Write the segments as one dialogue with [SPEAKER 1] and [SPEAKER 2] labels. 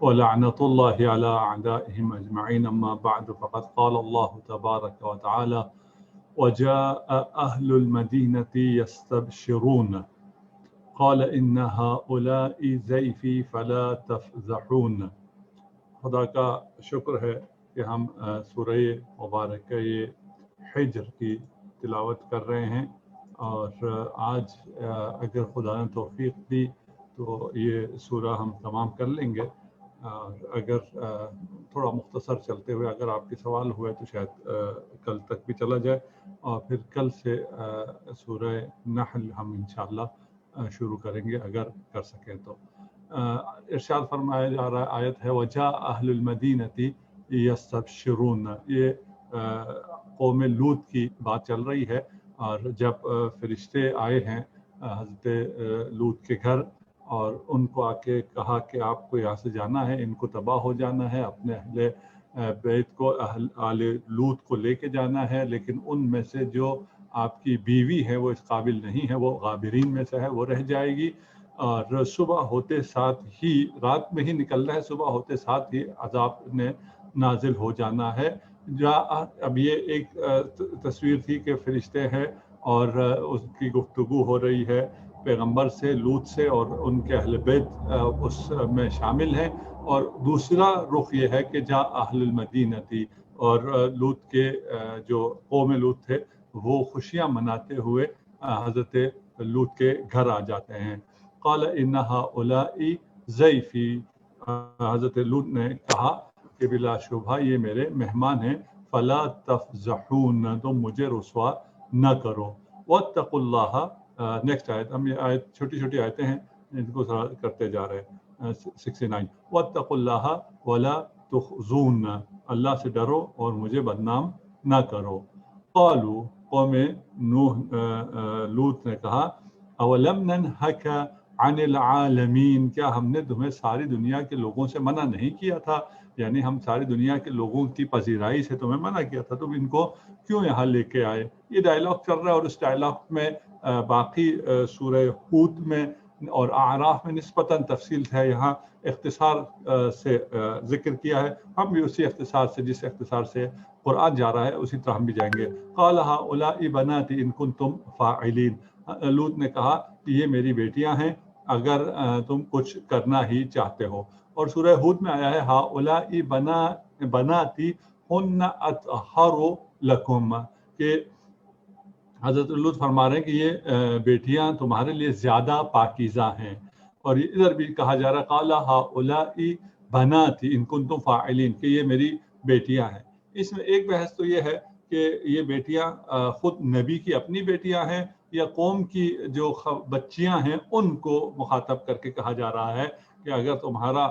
[SPEAKER 1] ولعنة الله على أعدائهم أجمعين أما بعد فقد قال الله تبارك وتعالى وجاء أهل المدينة يستبشرون قال إن هؤلاء ضيفي فلا تفضحون۔ خدا کا شکر ہے کہ ہم سورہ مبارکہ حجر کی تلاوت کر رہے ہیں، اور آج اگر خدا نے توفیق دی تو یہ سورہ ہم تمام کر لیں گے، اور اگر تھوڑا مختصر چلتے ہوئے اگر آپ کے سوال ہوئے تو شاید کل تک بھی چلا جائے، اور پھر کل سے سورہ نحل ہم انشاءاللہ شروع کریں گے اگر کر سکیں تو۔ ارشاد فرمایا جا رہا آیت ہے وجاء اہل المدینۃ یستبشرون، یہ قوم لوط کی بات چل رہی ہے، اور جب فرشتے آئے ہیں حضرت لوط کے گھر اور ان کو آ کے کہا کہ آپ کو یہاں سے جانا ہے، ان کو تباہ ہو جانا ہے، اپنے اہل بیت کو آل لوط کو لے کے جانا ہے، لیکن ان میں سے جو آپ کی بیوی ہے وہ اس قابل نہیں ہے، وہ غابرین میں سے ہے، وہ رہ جائے گی، اور صبح ہوتے ساتھ ہی، رات میں ہی نکلنا ہے، صبح ہوتے ساتھ ہی عذاب نے نازل ہو جانا ہے۔ اب یہ ایک تصویر تھی کہ فرشتے ہیں اور اس کی گفتگو ہو رہی ہے پیغمبر سے، لوط سے، اور ان کے اہل بیت اس میں شامل ہیں، اور دوسرا رخ یہ ہے کہ جا اہل المدینہ تھی، اور لوط کے جو قوم لوط تھے وہ خوشیاں مناتے ہوئے حضرت لوط کے گھر آ جاتے ہیں۔ قال ان هؤلاء ضیفی، حضرت لوط نے کہا کہ بلا شبہ یہ میرے مہمان ہیں، فلا تفضحون، تم مجھے رسوا نہ کرو، واتقوا اللہ۔ نیکسٹ آیت، ہم یہ آیت چھوٹی چھوٹی آیتیں ہیں ان کو کرتے جا رہے ہیں۔ 69 واتقوا اللہ ولا تخزون، اللہ سے ڈرو اور مجھے بدنام نہ کرو۔ قالوا، قوم لوط نے کہا اولم ننہک عن العالمین، کیا ہم نے تمہیں ساری دنیا کے لوگوں سے منع نہیں کیا تھا؟ یعنی ہم ساری دنیا کے لوگوں کی پذیرائی سے تمہیں منع کیا تھا، تم ان کو کیوں یہاں لے کے آئے؟ یہ ڈائلاگ چل رہا ہے، اور اس ڈائلاگ میں باقی سورہ ہود میں اور اعراف میں نسبتاً تفصیل ہے، یہاں اختصار سے ذکر کیا ہے، ہم بھی اسی اختصار سے، جس اختصار سے قرآن جا رہا ہے اسی طرح ہم بھی جائیں گے۔ قال هؤلاء بناتی ان کنتم فاعلین، لوط نے کہا کہ یہ میری بیٹیاں ہیں اگر تم کچھ کرنا ہی چاہتے ہو۔ اور سورہ ہود میں آیا ہے هؤلاء بناتی ہن اطہر لکم، کہ حضرت لوط فرما رہے ہیں کہ یہ بیٹیاں تمہارے لیے زیادہ پاکیزہ ہیں۔ اور ادھر بھی کہا جا رہا ہے قال هؤلاء بناتی ان کنتم فاعلین، کہ یہ میری بیٹیاں ہیں۔ اس میں ایک بحث تو یہ ہے کہ یہ بیٹیاں خود نبی کی اپنی بیٹیاں ہیں یا قوم کی جو بچیاں ہیں ان کو مخاطب کر کے کہا جا رہا ہے کہ اگر تمہارا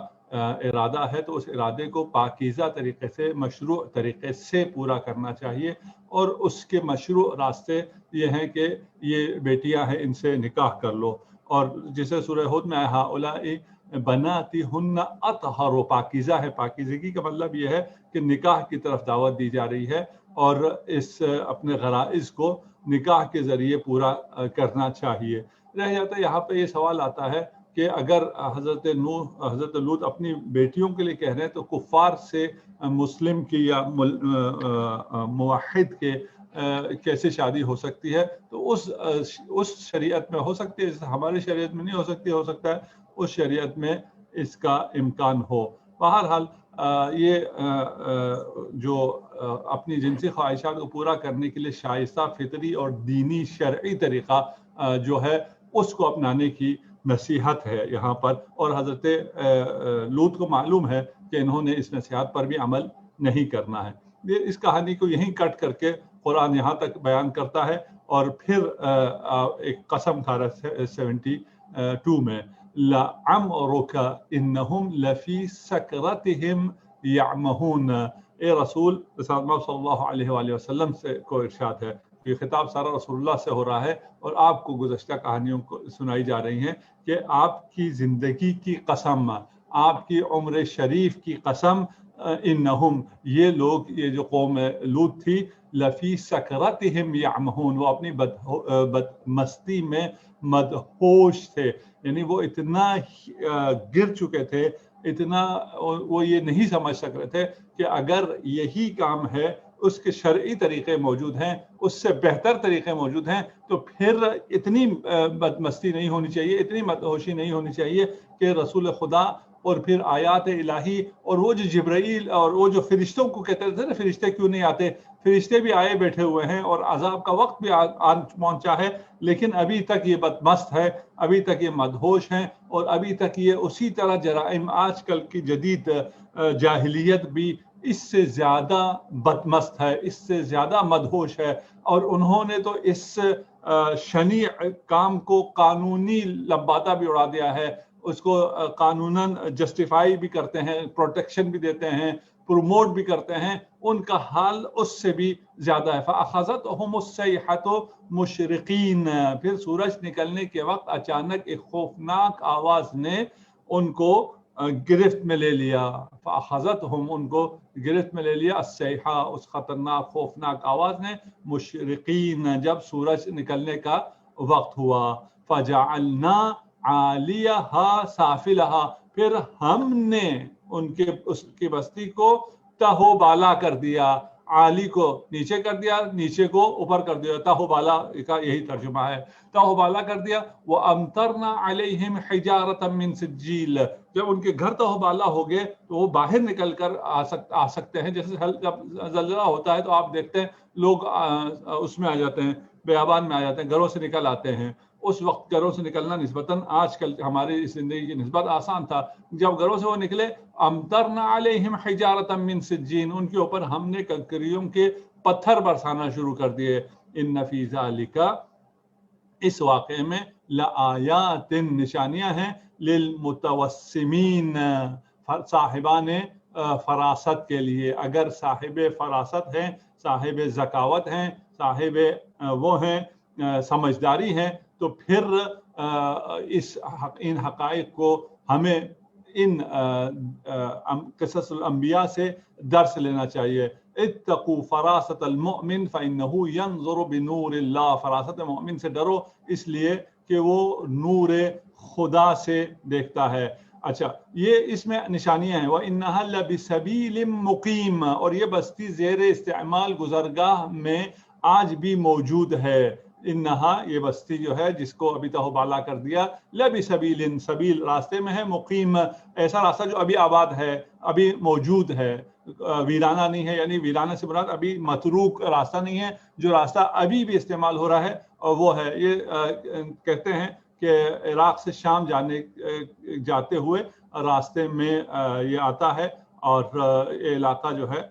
[SPEAKER 1] ارادہ ہے تو اس ارادے کو پاکیزہ طریقے سے، مشروع طریقے سے پورا کرنا چاہیے، اور اس کے مشروع راستے یہ ہیں کہ یہ بیٹیاں ہیں ان سے نکاح کر لو۔ اور جسے سورہ ہود میں ہؤلاء بناتی ہن اطہر، پاکیزہ ہے، پاکیزگی کا مطلب یہ ہے کہ نکاح کی طرف دعوت دی جا رہی ہے، اور اس اپنے غرائز کو نکاح کے ذریعے پورا کرنا چاہیے۔ رہ جاتا ہے یہاں پہ یہ سوال آتا ہے کہ اگر حضرت لوط اپنی بیٹیوں کے لیے کہہ رہے ہیں تو کفار سے مسلم کی یا موحد کے کیسے شادی ہو سکتی ہے؟ تو اس شریعت میں ہو سکتی ہے، ہماری شریعت میں نہیں ہو سکتی، ہو سکتا ہے اس شریعت میں اس کا امکان ہو۔ بہرحال یہ جو اپنی جنسی خواہشات کو پورا کرنے کے لیے شائستہ فطری اور دینی شرعی طریقہ جو ہے اس کو اپنانے کی نصیحت ہے یہاں پر، اور حضرت لوط کو معلوم ہے کہ انہوں نے اس نصیحت پر بھی عمل نہیں کرنا ہے۔ یہ اس کہانی کو یہیں کٹ کر کے قرآن یہاں تک بیان کرتا ہے، اور پھر ایک قسم کھا رہا ہے 72 میں لعمرک انہم لفی سکرتہم یعمہون، اے رسول صلی اللہ علیہ وآلہ وسلم سے کو ارشاد ہے، یہ خطاب سارا رسول اللہ سے ہو رہا ہے، اور آپ کو گزشتہ کہانیوں کو سنائی جا رہی ہیں کہ آپ کی زندگی کی قسم، آپ کی عمر شریف کی قسم، انہم، یہ لوگ، یہ جو قوم لوط تھی، لفی سکرتہم یعمہون، وہ اپنی مستی میں مدہوش تھے، یعنی وہ اتنا گر چکے تھے اتنا وہ یہ نہیں سمجھ سک رہے تھے کہ اگر یہی کام ہے، اس کے شرعی طریقے موجود ہیں، اس سے بہتر طریقے موجود ہیں، تو پھر اتنی بدمستی نہیں ہونی چاہیے، اتنی مدہوشی نہیں ہونی چاہیے کہ رسول خدا اور پھر آیات الہی اور وہ جو جبرائیل اور وہ جو فرشتوں کو کہتے تھے نا فرشتے کیوں نہیں آتے، فرشتے بھی آئے بیٹھے ہوئے ہیں اور عذاب کا وقت بھی آن پہنچا ہے، لیکن ابھی تک یہ بدمست ہے، ابھی تک یہ مدہوش ہیں، اور ابھی تک یہ اسی طرح جرائم، آج کل کی جدید جاہلیت بھی اس سے زیادہ بدمست ہے، اس سے زیادہ مدہوش ہے، اور انہوں نے تو اس شنیع کام کو قانونی لبادہ بھی اڑا دیا ہے، اس کو قانوناً جسٹیفائی بھی کرتے ہیں، پروٹیکشن بھی دیتے ہیں، پروموٹ بھی کرتے ہیں، ان کا حال اس سے بھی زیادہ ہے۔ فَأَخَذَتْهُمُ الصَّيْحَةُ مُشْرِقِينَ، پھر سورج نکلنے کے وقت اچانک ایک خوفناک آواز نے ان کو گرفت میں لے لیا، فَأَخَذَتْهُمْ، ان کو گرفت میں لے لیا، الصَّيْحَةُ، اس خطرناک خوفناک آواز نے، مشرقین، جب سورج نکلنے کا وقت ہوا، فَجَعَلْنَا عَالِيَهَا سَافِلَهَا، پھر ہم نے اس کی بستی کو تہو بالا کر دیا، عالی کو نیچے کر دیا، نیچے کو اوپر کر دیا، تہو بالا کا یہی ترجمہ ہے، تہو بالا کر دیا۔ وَأَمْطَرْنَا عَلَيْهِمْ حِجَارَةً مِّن سِجِّيلٍ، جب ان کے گھر تہو بالا ہو گئے تو وہ باہر نکل کر آ سکتے ہیں، جیسے جب زلزلہ ہوتا ہے تو آپ دیکھتے ہیں لوگ اس میں آ جاتے ہیں، بیابان میں آ جاتے ہیں، گھروں سے نکل آتے ہیں، اس وقت گھروں سے نکلنا نسبتاً آج کل ہماری زندگی کی نسبت آسان تھا، جب گھروں سے وہ نکلے، امطرنا علیہم حجارۃ من سجین، ان کے اوپر ہم نے کنکریوں کے پتھر برسانا شروع کر دیے۔ ان فی ذالک، اس واقعے میں، لآیات، نشانیاں ہیں، للمتوسمین، صاحبان فراست کے لیے، اگر صاحب فراست ہیں، صاحب ذکاوت ہیں، صاحب وہ ہیں سمجھداری ہیں، تو پھر ان حقائق کو ہمیں ان قصص الانبیاء سے درس لینا چاہیے۔ اتقوا فراست المؤمن فإنه ينظر بنور اللہ، فراست مومن سے ڈرو اس لیے کہ وہ نور خدا سے دیکھتا ہے۔ اچھا، یہ اس میں نشانیاں ہیں۔ وَإِنَّهَا لَبِسَبِيلٍ مُقِيمٍ، اور یہ بستی زیر استعمال گزرگاہ میں آج بھی موجود ہے۔ انہا، یہ بستی جو ہے جس کو ابھی تہو بالا کر دیا، لبسبیل، سبیل راستے میں ہے، مقیم ایسا راستہ جو ابھی آباد ہے، ابھی موجود ہے، ویرانہ نہیں ہے، یعنی ویرانہ سے مراد ابھی متروک راستہ نہیں ہے، جو راستہ ابھی بھی استعمال ہو رہا ہے اور وہ ہے۔ یہ کہتے ہیں کہ عراق سے شام جاتے ہوئے راستے میں یہ آتا ہے، اور یہ علاقہ جو ہے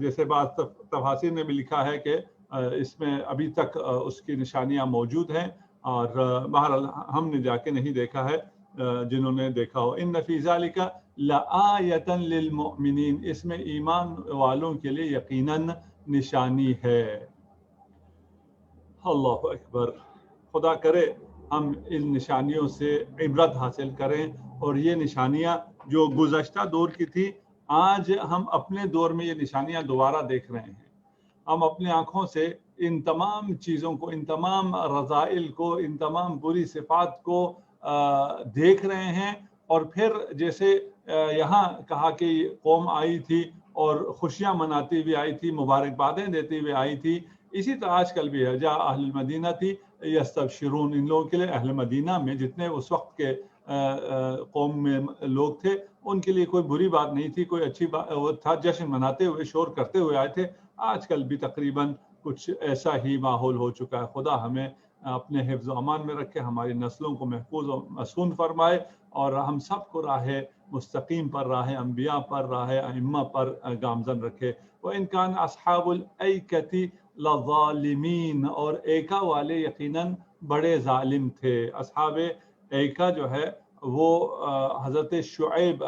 [SPEAKER 1] جیسے بعض تفاسیر نے بھی لکھا ہے کہ اس میں ابھی تک اس کی نشانیاں موجود ہیں، اور بہرحال ہم نے جا کے نہیں دیکھا ہے، جنہوں نے دیکھا ہو۔ ان فی ذالک لآیۃ للمؤمنین، اس میں ایمان والوں کے لیے یقیناً نشانی ہے۔ اللہ اکبر، خدا کرے ہم ان نشانیوں سے عبرت حاصل کریں، اور یہ نشانیاں جو گزشتہ دور کی تھی، آج ہم اپنے دور میں یہ نشانیاں دوبارہ دیکھ رہے ہیں۔ ہم اپنے آنکھوں سے ان تمام چیزوں کو، ان تمام رذائل کو، ان تمام بری صفات کو دیکھ رہے ہیں، اور پھر جیسے یہاں کہا کہ قوم آئی تھی اور خوشیاں مناتی ہوئی آئی تھی، مبارکبادیں دیتی ہوئی آئی تھی، اسی طرح آج کل بھی ہے۔ جا اہل المدینہ تھی یستبشرون، ان لوگوں کے لیے، اہل مدینہ میں جتنے اس وقت کے قوم میں لوگ تھے، ان کے لیے کوئی بری بات نہیں تھی، کوئی اچھی بات وہ تھا، جشن مناتے ہوئے، شور کرتے ہوئے آئے تھے۔ آج کل بھی تقریباً کچھ ایسا ہی ماحول ہو چکا ہے۔ خدا ہمیں اپنے حفظ و امان میں رکھے، ہماری نسلوں کو محفوظ و مصون فرمائے، اور ہم سب کو راہ مستقیم پر، راہ انبیاء پر، راہ ائمہ پر گامزن رکھے۔ وَإِنْ كَانَ أَصْحَابُ الْأَيْكَةِ لَظَالِمِينَ، اور ایکا والے یقیناً بڑے ظالم تھے۔ اصحاب ایکا جو ہے وہ حضرت شعیب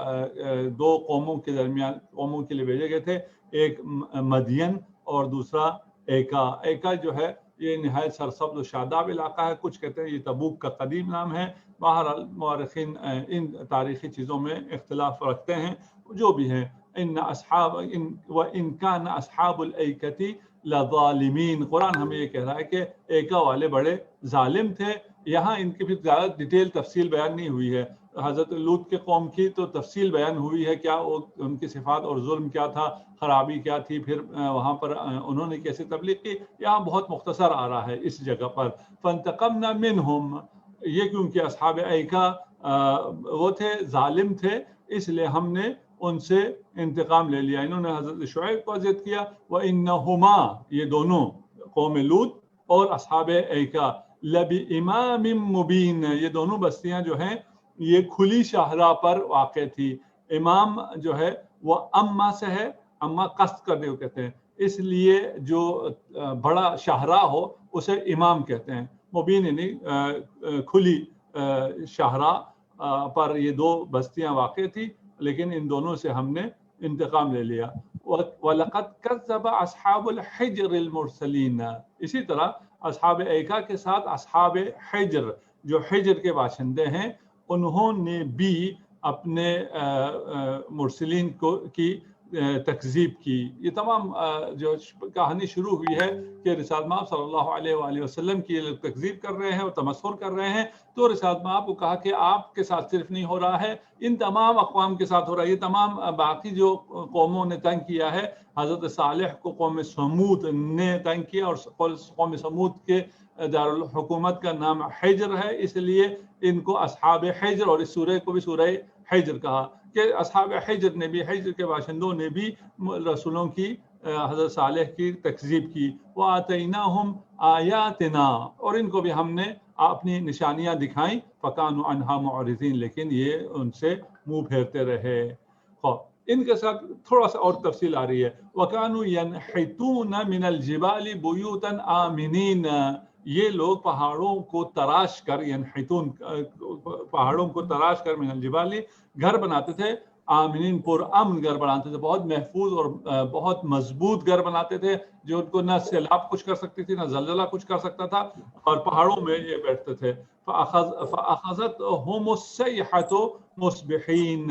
[SPEAKER 1] دو قوموں کے درمیان، قوموں کے لیے بھیجے گئے تھے، ایک مدین اور دوسرا ایکا۔ ایکا جو ہے یہ نہایت سرسبز و شاداب علاقہ ہے، کچھ کہتے ہیں یہ تبوک کا قدیم نام ہے۔ بہرحال مورخین ان تاریخی چیزوں میں اختلاف رکھتے ہیں، جو بھی ہیں۔ وَإِنْ كَانَ أَصْحَابُ الْأَيْكَةِ لَظَالِمِينَ، قرآن ہمیں یہ کہہ رہا ہے کہ ایکا والے بڑے ظالم تھے۔ یہاں ان کی پھر زیادہ ڈیٹیل تفصیل بیان نہیں ہوئی ہے، حضرت لوط کے قوم کی تو تفصیل بیان ہوئی ہے، کیا ان کی صفات اور ظلم کیا تھا، خرابی کیا تھی، پھر وہاں پر انہوں نے کیسے تبلیغ کی. یہاں بہت مختصر آ رہا ہے اس جگہ پر. فانتقمنا منہم، یہ کیونکہ اصحاب ایکا وہ تھے، ظالم تھے، اس لیے ہم نے ان سے انتقام لے لیا. انہوں نے حضرت شعیب کو اذیت کیا. وَإِنَّهُمَا، یہ دونوں قوم لوط اور اصحاب ایکا، لَبِإِمَامٍ مُبِينٍ، یہ دونوں بستیاں جو ہیں یہ کھلی شاہراہ پر واقع تھی. امام جو ہے وہ اما سے ہے، اما قصد کرنے کو کہتے ہیں، اس لیے جو بڑا شاہراہ ہو اسے امام کہتے ہیں. مبین یعنی کھلی شاہراہ پر یہ دو بستیاں واقع تھی، لیکن ان دونوں سے ہم نے انتقام لے لیا. وَلَقَدْ كَذَّبَ أَصْحَابُ الْحِجْرِ الْمُرْسَلِينَ، اسی طرح اصحاب ایکا کے ساتھ اصحاب حجر جو حجر کے باشندے ہیں، انہوں نے بھی اپنے مرسلین کی تکذیب کی. یہ تمام جو کہانی شروع ہوئی ہے کہ رسالت مآب صلی اللہ علیہ وآلہ وسلم کی لوگ تکذیب کر رہے ہیں اور تمسخر کر رہے ہیں، تو رسالت مآب کو کہا کہ آپ کے ساتھ صرف نہیں ہو رہا ہے، ان تمام اقوام کے ساتھ ہو رہا ہے. یہ تمام باقی جو قوموں نے تنگ کیا ہے، حضرت صالح کو قوم سمود نے تنگ کیا، اور قوم سمود کے دارالحکومت کا نام حجر ہے، اس لیے ان کو اصحاب حجر، اور اس سورہ کو بھی سورہ حجر کہا کہ اصحاب حجر نے بھی، حجر کے باشندوں نے بھی رسولوں کی، حضرت صالح کی تکذیب کی. وَآتَيْنَاهُمْ آیاتنا، اور ان کو بھی ہم نے اپنی نشانیاں دکھائیں. فَكَانُوا عَنْهَا مُعْرِضِينَ، لیکن یہ ان سے منہ پھیرتے رہے. ان کے ساتھ تھوڑا سا اور تفصیل آ رہی ہے. وَكَانُوا يَنْحِتُونَ مِنَ الْجِبَالِ بُيُوتًا آمِنِينَ، یہ لوگ پہاڑوں کو تراش کر، ینحتون پہاڑوں کو تراش کر، من الجبال گھر بناتے تھے، آمنین پر امن گھر بناتے تھے، بہت محفوظ اور بہت مضبوط گھر بناتے تھے، جو ان کو نہ سیلاب کچھ کر سکتی تھی، نہ زلزلہ کچھ کر سکتا تھا، اور پہاڑوں میں یہ بیٹھتے تھے. فَأَخَذَتْهُمُ الصَّيْحَةُ مُصْبِحِينَ،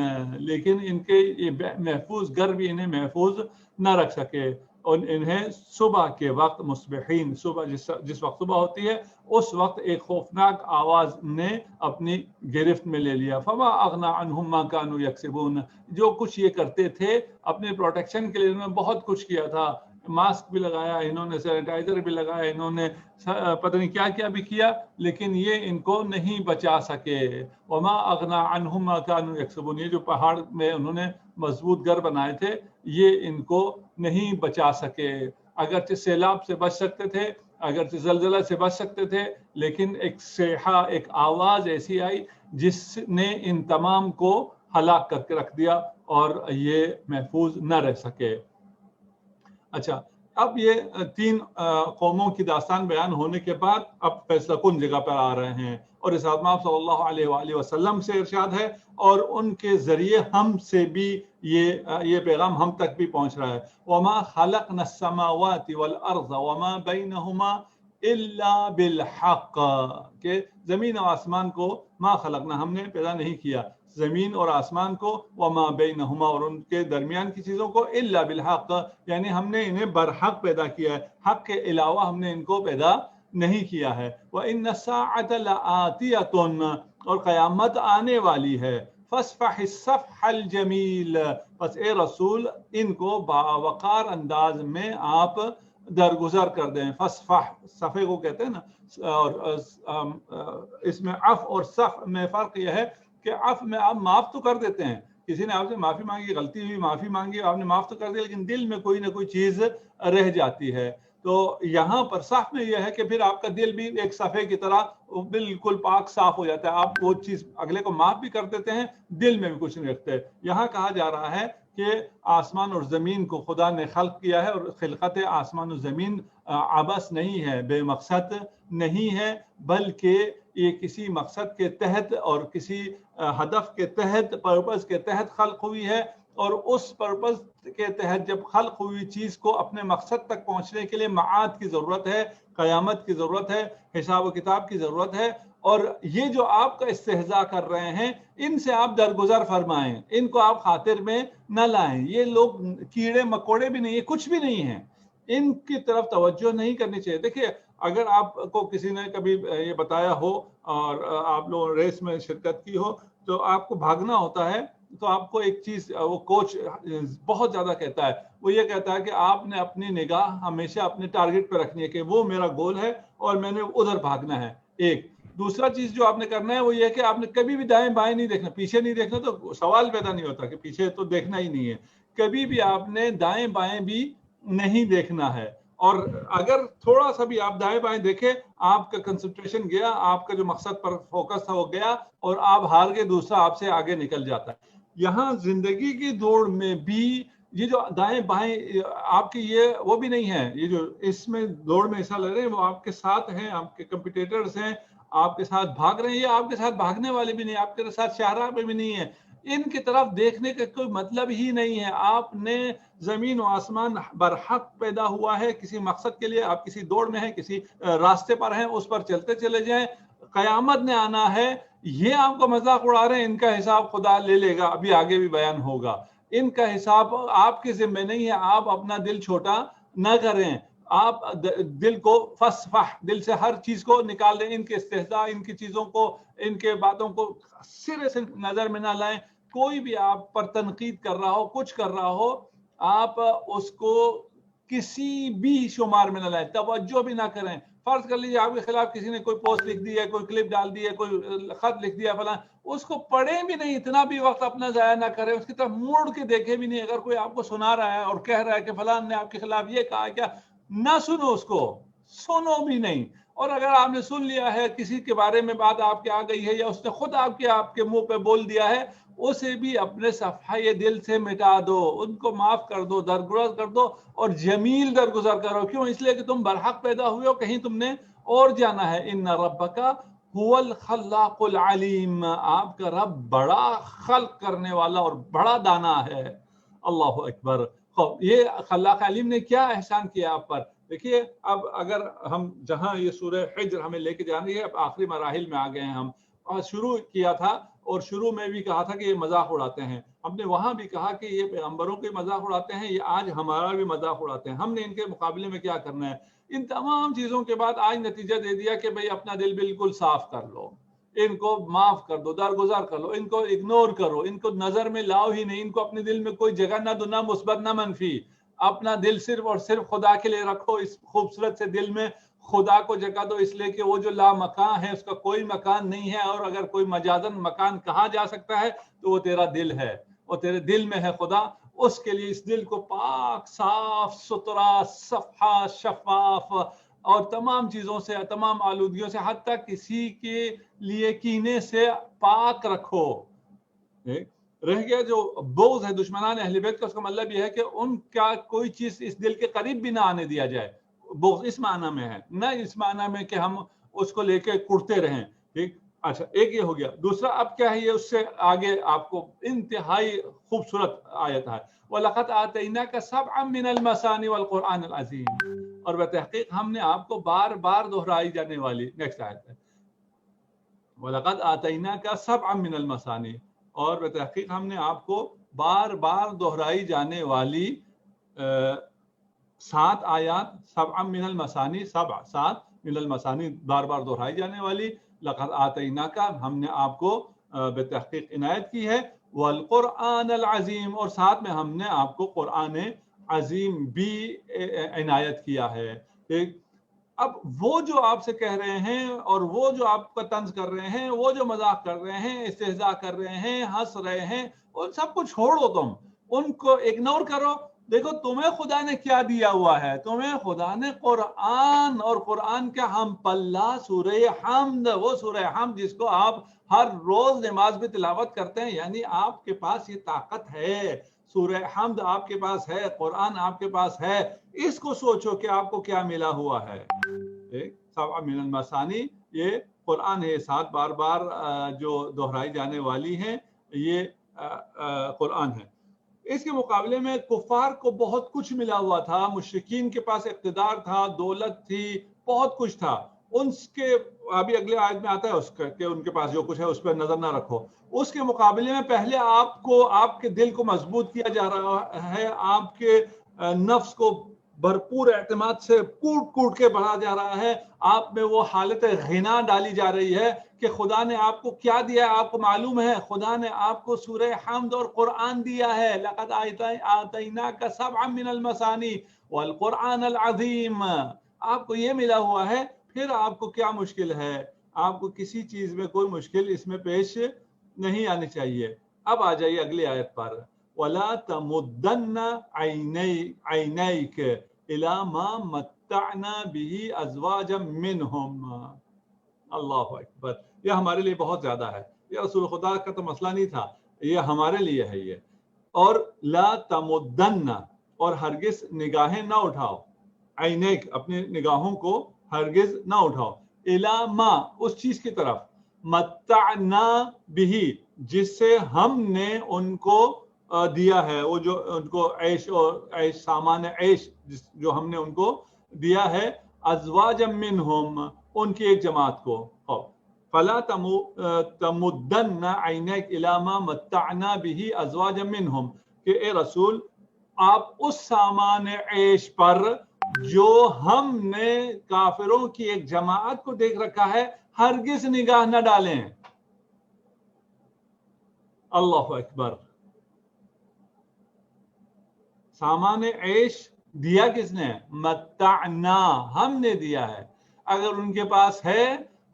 [SPEAKER 1] لیکن ان کے یہ محفوظ گھر بھی انہیں محفوظ نہ رکھ سکے، اور انہیں صبح کے وقت، مصبحین صبح جس وقت صبح ہوتی ہے اس وقت ایک خوفناک آواز نے اپنی گرفت میں لے لیا. فما اغنا عنہم ما کانوا یکسبون، جو کچھ یہ کرتے تھے اپنے پروٹیکشن کے لیے، انہوں نے بہت کچھ کیا تھا، ماسک بھی لگایا انہوں نے، سینیٹائزر بھی لگایا انہوں نے، پتہ نہیں کیا کیا بھی کیا، لیکن یہ ان کو نہیں بچا سکے. وما اغنا عنہم ما کانوا یکسبون، یہ جو پہاڑ میں انہوں نے مضبوط گھر بنائے تھے یہ ان کو نہیں بچا سکے. اگرچہ سیلاب سے بچ سکتے تھے، اگرچہ زلزلہ سے بچ سکتے تھے، لیکن ایک صیحہ، ایک آواز ایسی آئی جس نے ان تمام کو ہلاک کر کے رکھ دیا اور یہ محفوظ نہ رہ سکے. اچھا، اب یہ تین قوموں کی داستان بیان ہونے کے بعد اب فیصلہ کن جگہ پر آ رہے ہیں، اور رسالت مآب صلی اللہ علیہ وآلہ وسلم سے ارشاد ہے، اور ان کے ذریعے ہم سے بھی یہ پیغام ہم تک بھی پہنچ رہا ہے. وَمَا خَلَقْنَا السَّمَاوَاتِ وَالْأَرْضَ وَمَا بَيْنَهُمَا إِلَّا بِالْحَقِّ، کہ زمین و آسمان کو ما خلقنا، ہم نے پیدا نہیں کیا زمین اور آسمان کو، وما بینہما، اور ان کے درمیان کی چیزوں کو، الا بالحق، یعنی ہم نے انہیں برحق پیدا کیا ہے، حق کے علاوہ ہم نے ان کو پیدا نہیں کیا ہے. وَإِنَّ السَّاعَةَ لَآتِيَةٌ، اور قیامت آنے والی ہے. فَاصْفَحِ الصَّفْحَ الْجَمِيلَ، پس اے رسول ان کو باوقار انداز میں آپ درگزر کر دیں. فَاصْفَحْ، صفحے کو کہتے ہیں نا، اور اس میں عف اور صف میں فرق یہ ہے کہ عف میں آپ معاف تو کر دیتے ہیں، کسی نے آپ سے معافی مانگی، غلطی ہوئی، معافی مانگی، آپ نے معاف تو کر دیا، لیکن دل میں کوئی نہ کوئی چیز رہ جاتی ہے. تو یہاں پر صف میں یہ ہے کہ پھر آپ کا دل بھی ایک صفحے کی طرح بالکل پاک صاف ہو جاتا ہے، آپ وہ چیز اگلے کو معاف بھی کر دیتے ہیں، دل میں بھی کچھ نہیں رکھتے. یہاں کہا جا رہا ہے کہ آسمان اور زمین کو خدا نے خلق کیا ہے، اور خلقت آسمان و زمین عبث نہیں ہے، بے مقصد نہیں ہے، بلکہ یہ کسی مقصد کے تحت اور کسی ہدف کے تحت، پرپز کے تحت خلق ہوئی ہے. اور اس پرپز کے تحت جب خلق ہوئی چیز کو اپنے مقصد تک پہنچنے کے لیے معاد کی ضرورت ہے، قیامت کی ضرورت ہے، حساب و کتاب کی ضرورت ہے. اور یہ جو آپ کا استہزاء کر رہے ہیں ان سے آپ درگزر فرمائیں، ان کو آپ خاطر میں نہ لائیں. یہ لوگ کیڑے مکوڑے بھی نہیں ہیں، کچھ بھی نہیں ہیں، ان کی طرف توجہ نہیں کرنی چاہیے. دیکھیے اگر آپ کو کسی نے کبھی یہ بتایا ہو اور آپ لوگ ریس میں شرکت کی ہو تو آپ کو بھاگنا ہوتا ہے تو آپ کو ایک چیز وہ کوچ بہت زیادہ کہتا ہے، وہ یہ کہتا ہے کہ آپ نے اپنی نگاہ ہمیشہ اپنے ٹارگٹ پہ رکھنی ہے کہ وہ میرا گول ہے اور میں نے ادھر بھاگنا ہے. ایک دوسرا چیز جو آپ نے کرنا ہے وہ یہ کہ آپ نے کبھی بھی دائیں بائیں نہیں دیکھنا، پیچھے نہیں دیکھنا، تو سوال پیدا نہیں ہوتا کہ پیچھے تو دیکھنا ہی نہیں ہے. کبھی بھی آپ نے دائیں بائیں بھی نہیں دیکھنا ہے، اور اگر تھوڑا سا بھی آپ دائیں بائیں دیکھیں آپ کا کنسنٹریشن گیا، آپ کا جو مقصد پر فوکس تھا وہ گیا اور آپ ہار کے دوسرا آپ سے آگے نکل جاتا ہے. یہاں زندگی کی دوڑ میں بھی یہ جو دائیں بائیں آپ کی یہ وہ بھی نہیں ہے، یہ جو اس میں دوڑ میں حصہ لے رہے ہیں وہ آپ کے ساتھ ہیں، آپ کے کمپٹیٹرز ہیں، آپ کے ساتھ بھاگ رہے ہیں، یہ آپ کے ساتھ بھاگنے والے بھی نہیں، آپ کے ساتھ شاہراہ پہ بھی نہیں ہے. ان کی طرف دیکھنے کا کوئی مطلب ہی نہیں ہے. آپ نے زمین و آسمان برحق پیدا ہوا ہے کسی مقصد کے لیے، آپ کسی دوڑ میں ہیں، کسی راستے پر ہیں، اس پر چلتے چلے جائیں. قیامت نے آنا ہے، یہ آپ کو مذاق اڑا رہے ہیں، ان کا حساب خدا لے لے گا، ابھی آگے بھی بیان ہوگا. ان کا حساب آپ کے ذمہ نہیں ہے. آپ اپنا دل چھوٹا نہ کریں، آپ دل کو فصفح، دل سے ہر چیز کو نکال دیں، ان کے استہزاء، ان کی چیزوں کو، ان کے باتوں کو سرے سے نظر میں نہ لائیں. کوئی بھی آپ پر تنقید کر رہا ہو، کچھ کر رہا ہو، آپ اس کو کسی بھی شمار میں نہ لائیں، توجہ بھی نہ کریں. فرض کر لیجیے آپ کے خلاف کسی نے کوئی پوسٹ لکھ دی ہے، کوئی کلپ ڈال دی ہے، کوئی خط لکھ دیا فلاں، اس کو پڑھیں بھی نہیں، اتنا بھی وقت اپنا ضائع نہ کریں، اس کی طرف موڑ کے دیکھیں بھی نہیں. اگر کوئی آپ کو سنا رہا ہے اور کہہ رہا ہے کہ فلاں نے آپ کے خلاف یہ کہا، کیا نہ سنو، اس کو سنو بھی نہیں. اور اگر آپ نے سن لیا ہے، کسی کے بارے میں بات آپ کے آ گئی ہے یا اس نے خود آپ کے منہ پہ بول دیا ہے، اسے بھی اپنے صفحۂ دل سے مٹا دو، ان کو معاف کر دو، درگزر کر دو، اور جمیل درگزر کرو. کیوں؟ اس لیے کہ تم برحق پیدا ہوئے ہو، کہیں تم نے اور جانا ہے. ان ربک هو الخلاق العلیم، آپ کا رب بڑا خلق کرنے والا اور بڑا دانا ہے. اللہ اکبر. یہ خلاق علیم نے کیا احسان کیا آپ پر. دیکھیے اب اگر ہم جہاں یہ سورہ حجر ہمیں لے کے جا رہی ہے، اب آخری مراحل میں آ گئے ہیں. ہم شروع کیا تھا اور شروع میں بھی کہا تھا کہ یہ مذاق اڑاتے ہیں. ہم نے وہاں بھی کہا کہ یہ پیغمبروں کے مذاق اڑاتے ہیں، یہ آج ہمارا بھی مذاق اڑاتے ہیں. ہم نے ان کے مقابلے میں کیا کرنا ہے. ان تمام چیزوں کے بعد آج نتیجہ دے دیا کہ بھئی اپنا دل بالکل صاف کر لو، ان کو معاف کر دو، درگزر کر لو، ان کو اگنور کرو، ان کو نظر میں لاؤ ہی نہیں، ان کو اپنے دل میں کوئی جگہ نہ دو، نہ مثبت نہ منفی. اپنا دل صرف اور صرف خدا کے لیے رکھو. اس خوبصورت سے دل میں خدا کو جگہ دو، اس لیے کہ وہ جو لا مکان ہے، اس کا کوئی مکان نہیں ہے، اور اگر کوئی مجازن مکان کہا جا سکتا ہے تو وہ تیرا دل ہے، اور تیرے دل میں ہے خدا. اس کے لیے اس دل کو پاک، صاف ستھرا، صفحہ، شفاف اور تمام چیزوں سے، تمام آلودگیوں سے، حتیٰ کسی کے لیے کینے سے پاک رکھو. رہ گیا جو بغض ہے دشمنان اہل بیت کا، اس کا مطلب یہ ہے کہ ان کا کوئی چیز اس دل کے قریب بھی نہ آنے دیا جائے. بغض اس معنی میں ہے، نہ اس معنی میں کہ ہم اس کو لے کے کڑتے رہیں. ٹھیک، اچھا ایک یہ ہو گیا. دوسرا اب کیا ہے، یہ اس سے آگے آپ کو انتہائی خوبصورت آیت ہے. وَلَقَدْ آتَيْنَاكَ سَبْعًا مِنَ الْمَثَانِي وَالْقُرْآنِ الْعَظِيمِ، اور بتحقیق ہم نے آپ کو بار بار دہرائی جانے والی، نیکسٹ آیت ہے، وَلَقَدْ آتَيْنَاكَ سَبْعًا مِنَ الْمَثَانِي، اور بتحقیق ہم نے آپ کو بار بار دہرائی جانے والی 7 آیات، سبع من المثانی، سات من المثانی، بار بار دہرائی جانے والی. لقد آتیناک، ہم نے آپ کو بتحقیق عنایت کی ہے. والقرآن العظیم، اور ساتھ میں ہم نے آپ کو قرآن عظیم بھی عنایت کیا ہے. اب وہ جو آپ سے کہہ رہے ہیں اور وہ جو آپ کا طنز کر رہے ہیں، وہ جو مذاق کر رہے ہیں، استہزاء کر رہے ہیں، ہنس رہے ہیں، ان سب کو چھوڑو، تم ان کو اگنور کرو. دیکھو تمہیں خدا نے کیا دیا ہوا ہے. تمہیں خدا نے قرآن، اور قرآن کا ہم پلہ سورہ حمد، وہ سورہ حمد جس کو آپ ہر روز نماز میں تلاوت کرتے ہیں، یعنی آپ کے پاس یہ طاقت ہے. سورہ حمد آپ کے پاس ہے، قرآن آپ کے پاس ہے. اس کو سوچو کہ آپ کو کیا ملا ہوا ہے. سبع من المثانی، یہ قرآن ہے. 7 بار بار جو دہرائی جانے والی ہیں، یہ قرآن ہے. اس کے مقابلے میں کفار کو بہت کچھ ملا ہوا تھا. مشرکین کے پاس اقتدار تھا، دولت تھی، بہت کچھ تھا. ان کے ابھی اگلے آیت میں آتا ہے اس کا کہ ان کے پاس جو کچھ ہے اس پہ نظر نہ رکھو. اس کے مقابلے میں پہلے آپ کو، آپ کے دل کو مضبوط کیا جا رہا ہے، آپ کے نفس کو بھرپور اعتماد سے کوٹ کوٹ کے بڑھا جا رہا ہے. آپ میں وہ حالت غنا ڈالی جا رہی ہے کہ خدا نے آپ کو کیا دیا ہے؟ آپ کو معلوم ہے خدا نے آپ کو سورہ حمد اور قرآن دیا ہے. لقد آتیناک سبعا من المثانی والقرآن العظیم. آپ کو یہ ملا ہوا ہے، پھر آپ کو کیا مشکل ہے؟ آپ کو کسی چیز میں کوئی مشکل اس میں پیش نہیں آنی چاہیے. اب آ جائیے اگلی آیت پر. وَلَا تَمُدَّنَّ عَيْنَيْكَ إِلَى مَا مَتَّعْنَا بِهِ أَزْوَاجًا مِّنْهُمْ. اللہ اکبر. یہ ہمارے لیے بہت زیادہ ہے. یہ رسول خدا کا تو مسئلہ نہیں تھا، یہ ہمارے لیے ہے یہ. اور لا تمدن، اور ہرگز نگاہیں نہ اٹھاؤ، عینیک اپنے نگاہوں کو ہرگز نہ اٹھاؤ، الا ما اس چیز کی طرف، متعنا بھی جس سے ہم نے ان کو دیا ہے، وہ جو ان کو عیش اور عیش سامان عیش جو ہم نے ان کو دیا ہے، ازواج منہم ان کی ایک جماعت کو. فلا تمدن عینیک الی ما متعنا به ازواجا منہم، کہ اے رسول آپ اس سامان عیش پر جو ہم نے کافروں کی ایک جماعت کو دیکھ رکھا ہے ہرگز نگاہ نہ ڈالیں. اللہ اکبر. سامان عیش دیا کس نے؟ متعنا، ہم نے دیا ہے. اگر ان کے پاس ہے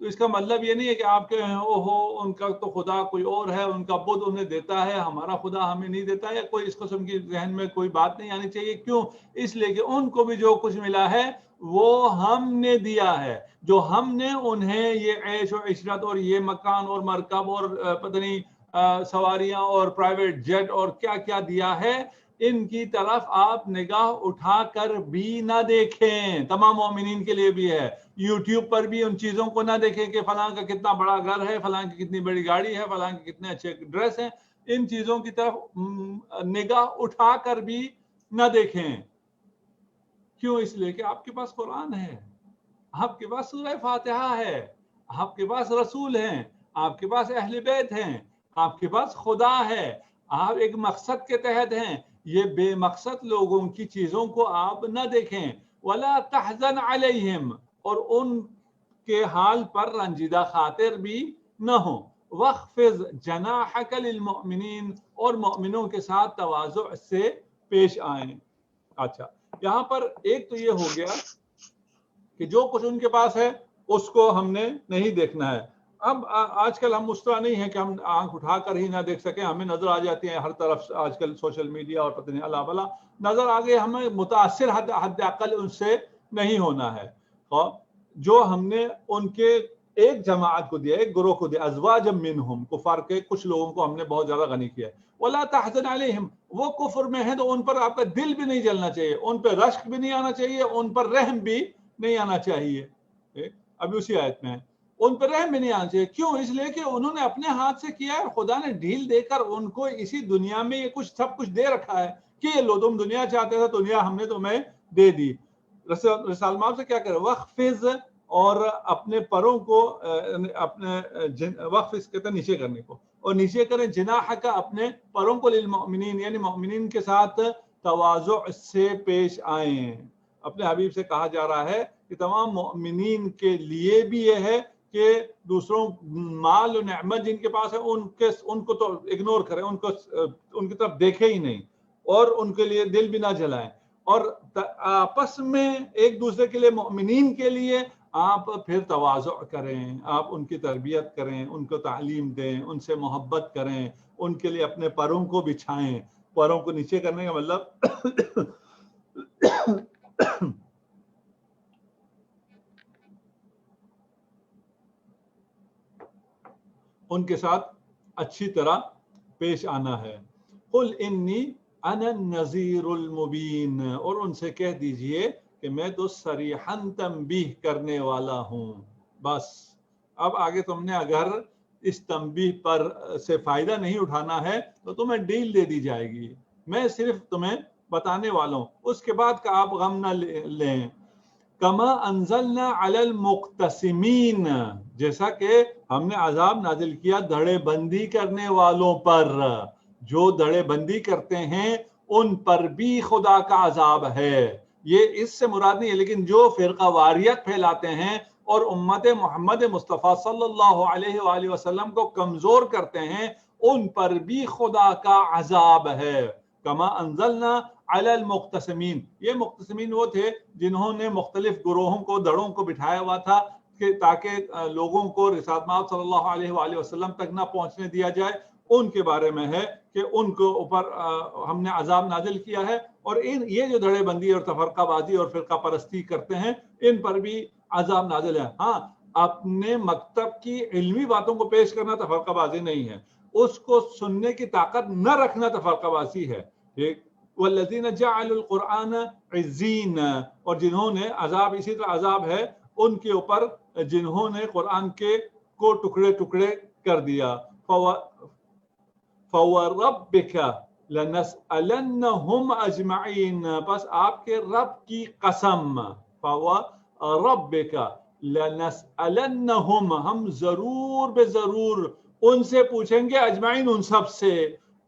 [SPEAKER 1] تو اس کا مطلب یہ نہیں ہے کہ آپ کے اوہو ان کا تو خدا کوئی اور ہے، ان کا بدھ انہیں دیتا ہے، ہمارا خدا ہمیں نہیں دیتا، یا کوئی اس قسم کی ذہن میں کوئی بات نہیں آنی چاہیے. کیوں؟ اس لیے کہ ان کو بھی جو کچھ ملا ہے وہ ہم نے دیا ہے. جو ہم نے انہیں یہ عیش و عشرت اور یہ مکان اور مرکب اور پتہ نہیں سواریاں اور پرائیویٹ جیٹ اور کیا کیا دیا ہے، ان کی طرف آپ نگاہ اٹھا کر بھی نہ دیکھیں. تمام مومنین کے لیے بھی ہے. یوٹیوب پر بھی ان چیزوں کو نہ دیکھیں کہ فلاں کا کتنا بڑا گھر ہے، فلاں کی کتنی بڑی گاڑی ہے، فلاں کے کتنے اچھے ڈریس ہیں. ان چیزوں کی طرف نگاہ اٹھا کر بھی نہ دیکھیں. کیوں؟ اس لیے کہ آپ کے پاس قرآن ہے، آپ کے پاس سورہ فاتحہ ہے، آپ کے پاس رسول ہیں، آپ کے پاس اہل بیت ہیں، آپ کے پاس خدا ہے. آپ ایک مقصد کے تحت ہیں. یہ بے مقصد لوگوں کی چیزوں کو آپ نہ دیکھیں. ولا تحزن علیہم، اور ان کے حال پر رنجیدہ خاطر بھی نہ ہو. واخفض جناحک للمؤمنین، اور مؤمنوں کے ساتھ تواضع سے پیش آئیں. اچھا، یہاں پر ایک تو یہ ہو گیا کہ جو کچھ ان کے پاس ہے اس کو ہم نے نہیں دیکھنا ہے. اب آج کل ہم اس طرح نہیں ہے کہ ہم آنکھ اٹھا کر ہی نہ دیکھ سکیں. ہمیں نظر آ جاتی ہیں ہر طرف آج کل سوشل میڈیا اور پتہ نہیں اللہ بلا نظر آ گئے. ہمیں متاثر حد اقل ان سے نہیں ہونا ہے. جو ہم نے ان کے ایک جماعت کو دیا، ایک گروہ کو دیا، ازواج منہم، کفار کے کچھ لوگوں کو ہم نے بہت زیادہ غنی کیا. ولا تحزن علیہم، وہ کفر میں ہیں تو ان پر آپ کا دل بھی نہیں جلنا چاہیے، ان پہ رشک بھی نہیں آنا چاہیے، ان پر رحم بھی نہیں آنا چاہیے. ابھی اسی آیت میں ان پر رحم بھی نہیں آنا چاہیے. کیوں؟ اس لیے کہ انہوں نے اپنے ہاتھ سے کیا ہے. خدا نے ڈھیل دے کر ان کو اسی دنیا میں یہ کچھ سب کچھ دے رکھا ہے کہ یہ لو تم دنیا چاہتے تھے، دنیا ہم نے تمہیں دے دی. رسول ماں سے کیا کرے؟ وقفز، اور اپنے پروں کو اپنے وقف کہتے ہیں نیچے کرنے کو، اور نیچے کریں جناح کا اپنے پروں کو للمؤمنین، یعنی مؤمنین کے ساتھ تواضع سے پیش آئیں. اپنے حبیب سے کہا جا رہا ہے کہ تمام مؤمنین کے لیے بھی یہ ہے کہ دوسروں مال و نعمت جن کے پاس ہے ان کو تو اگنور کریں، ان کی طرف دیکھیں ہی نہیں، اور ان کے لیے دل بھی نہ جلائیں. اور آپس میں ایک دوسرے کے لیے، مؤمنین کے لیے آپ پھر تواضع کریں، آپ ان کی تربیت کریں، ان کو تعلیم دیں، ان سے محبت کریں، ان کے لیے اپنے پروں کو بچھائیں. پروں کو نیچے کرنے کا مطلب ان کے ساتھ اچھی طرح پیش آنا ہے. قل انی انا النذیر المبین، اور ان سے کہہ دیجئے کہ میں تو صریحاً تنبیہ کرنے والا ہوں. بس اب آگے تم نے اگر اس تنبیہ پر سے فائدہ نہیں اٹھانا ہے تو تمہیں ڈیل دے دی جائے گی. میں صرف تمہیں بتانے والا ہوں، اس کے بعد کا آپ غم نہ لیں. کما انزلنا علی المقتسمین، جیسا کہ ہم نے عذاب نازل کیا دھڑے بندی کرنے والوں پر. جو دھڑے بندی کرتے ہیں ان پر بھی خدا کا عذاب ہے. یہ اس سے مراد نہیں ہے، لیکن جو فرقہ واریت پھیلاتے ہیں اور امت محمد مصطفیٰ صلی اللہ علیہ وآلہ وسلم کو کمزور کرتے ہیں ان پر بھی خدا کا عذاب ہے. کما انزلنا علی المقتسمین، یہ مقتسمین وہ تھے جنہوں نے مختلف گروہوں کو دڑوں کو بٹھایا ہوا تھا کہ تاکہ لوگوں کو رسالت مآب صلی اللہ علیہ وآلہ وسلم تک نہ پہنچنے دیا جائے. ان کے بارے میں ہے کہ ان کو اوپر ہم نے عذاب نازل کیا ہے، اور یہ جو دھڑے بندی اور تفرقہ بازی اور فرقہ پرستی کرتے ہیں ان پر بھی عذاب نازل ہے. ہاں، اپنے مکتب کی علمی باتوں کو پیش کرنا تفرقہ بازی نہیں ہے، اس کو سننے کی طاقت نہ رکھنا تفرقہ بازی ہے. والذین جعلوا القرآن عزین، اور جنہوں نے عذاب، اسی طرح عذاب ہے ان کے اوپر جنہوں نے قرآن کو ٹکڑے ٹکڑے کر دیا. فَوَرَبِّكَ لَنَسْأَلَنَّهُمْ أَجْمَعِينَ، بس آپ کے رب کی قسم، فَوَرَبِّكَ لَنَسْأَلَنَّهُمْ، ہم ضرور بے ضرور ان سے پوچھیں گے، اجمعین ان سب سے،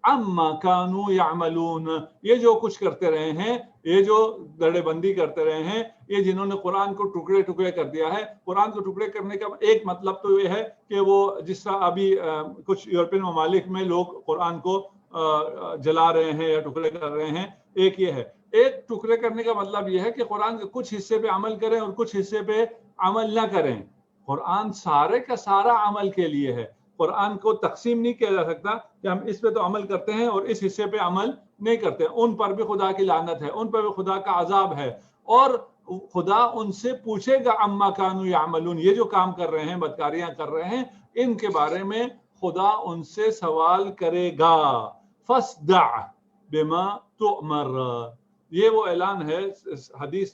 [SPEAKER 1] عَمَّا كَانُوا يَعْمَلُونَ، یہ جو کچھ کرتے رہے ہیں، یہ جو دڑے بندی کرتے رہے ہیں، یہ جنہوں نے قرآن کو ٹکڑے ٹکڑے کر دیا ہے. قرآن کو ٹکڑے کرنے کا ایک مطلب تو یہ ہے کہ وہ جس طرح ابھی کچھ یورپین ممالک میں لوگ قرآن کو جلا رہے ہیں یا ٹکڑے کر رہے ہیں، ایک یہ ہے. ایک ٹکڑے کرنے کا مطلب یہ ہے کہ قرآن کے کچھ حصے پہ عمل کریں اور کچھ حصے پہ عمل نہ کریں. قرآن سارے کا سارا عمل کے لیے ہے. قرآن کو تقسیم نہیں کیا جا سکتا کہ ہم اس پہ تو عمل کرتے ہیں اور اس حصے پہ عمل نہیں کرتے. ان پر بھی خدا کی لعنت ہے، ان پر بھی خدا کا عذاب ہے، اور خدا ان سے پوچھے گا عما کانوا یعملون، یہ جو کام کر رہے ہیں، بدکاریاں کر رہے ہیں، ان کے بارے میں خدا ان سے سوال کرے گا. فاصدع بما تؤمر، یہ وہ اعلان ہے، حدیث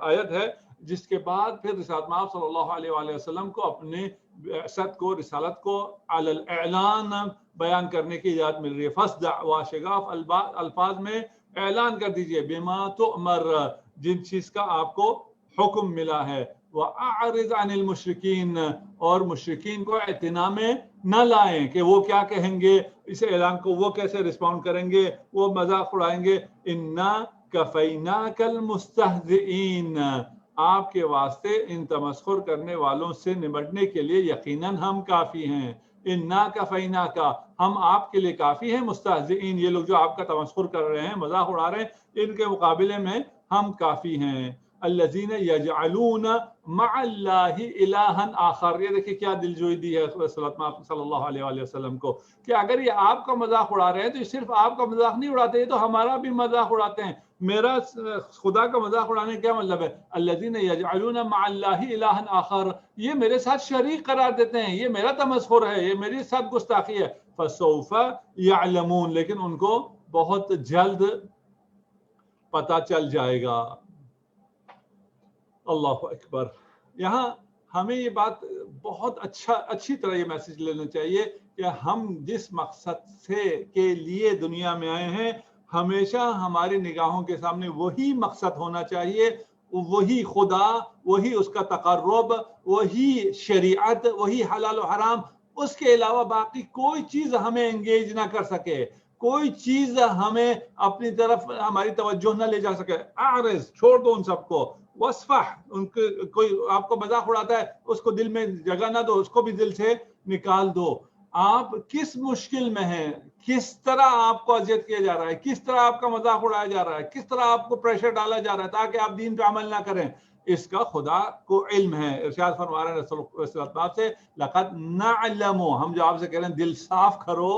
[SPEAKER 1] آیت ہے جس کے بعد پھر رسالت مآب صلی اللہ علیہ وآلہ وسلم کو اپنے بعثت کو، رسالت کو علی الاعلان بیان کرنے کی اجازت مل رہی ہے. فاصدع، واشگاف الفاظ میں اعلان کر دیجئے، بما تؤمر، جن چیز کا آپ کو حکم ملا ہے. وَأَعْرِضْ عَنِ الْمُشْرِكِينَ، اور مشرکین کو اعتنا میں نہ لائیں کہ وہ کیا کہیں گے، اس اعلان کو وہ کیسے رسپونڈ کریں گے، وہ مذاق اڑائیں گے. اِنَّا كَفَيْنَاكَ الْمُسْتَهْزِئِينَ، آپ کے واسطے ان تمسخر کرنے والوں سے نمٹنے کے لیے یقیناً ہم کافی ہیں. اِنَّا كَفَيْنَاكَ، ہم آپ کے لیے کافی ہیں. مستہزئین، یہ لوگ جو آپ کا تمسخر کر رہے ہیں، مذاق اڑا رہے ہیں، ان کے مقابلے میں ہم کافی ہیں. الذین یجعلون مع اللہ الہا آخر، یہ دیکھیں کیا دلجوئی دی ہے صلی اللہ علیہ وآلہ وسلم کو کہ اگر یہ آپ کا مذاق اڑا رہے ہیں تو یہ صرف آپ کا مذاق نہیں اڑاتے، یہ تو ہمارا بھی مذاق اڑاتے ہیں. میرا خدا کا مذاق اڑانے کا کیا مطلب ہے؟ الذین یجعلون مع اللہ الہا آخر، یہ میرے ساتھ شریک قرار دیتے ہیں، یہ میرا تمسخر ہے، یہ میری ساتھ گستاخی ہے. فسوف یعلمون، لیکن ان کو بہت جلد پتہ چل جائے گا. اللہ اکبر. یہاں ہمیں یہ بات بہت اچھی طرح یہ میسج لینا چاہیے کہ ہم جس مقصد سے کے لیے دنیا میں آئے ہیں، ہمیشہ ہماری نگاہوں کے سامنے وہی مقصد ہونا چاہیے، وہی خدا، وہی اس کا تقرب، وہی شریعت، وہی حلال و حرام. اس کے علاوہ باقی کوئی چیز ہمیں انگیج نہ کر سکے، کوئی چیز ہمیں اپنی طرف ہماری توجہ نہ لے جا سکے. اعرض، چھوڑ دو ان سب کو. وصفح، ان کے کوئی آپ کو مذاق اڑاتا ہے اس کو دل میں جگہ نہ دو، اس کو بھی دل سے نکال دو. آپ کس مشکل میں ہیں، کس طرح آپ کو اذیت کیا جا رہا ہے، کس طرح آپ کا مذاق اڑایا جا رہا ہے، کس طرح آپ کو پریشر ڈالا جا رہا ہے تاکہ آپ دین پہ عمل نہ کریں، اس کا خدا کو علم ہے. ارشاد فرما رہے ہیں رسول اللہ سے، لقد نعلم، ہم جو آپ سے کہہ رہے ہیں دل صاف کرو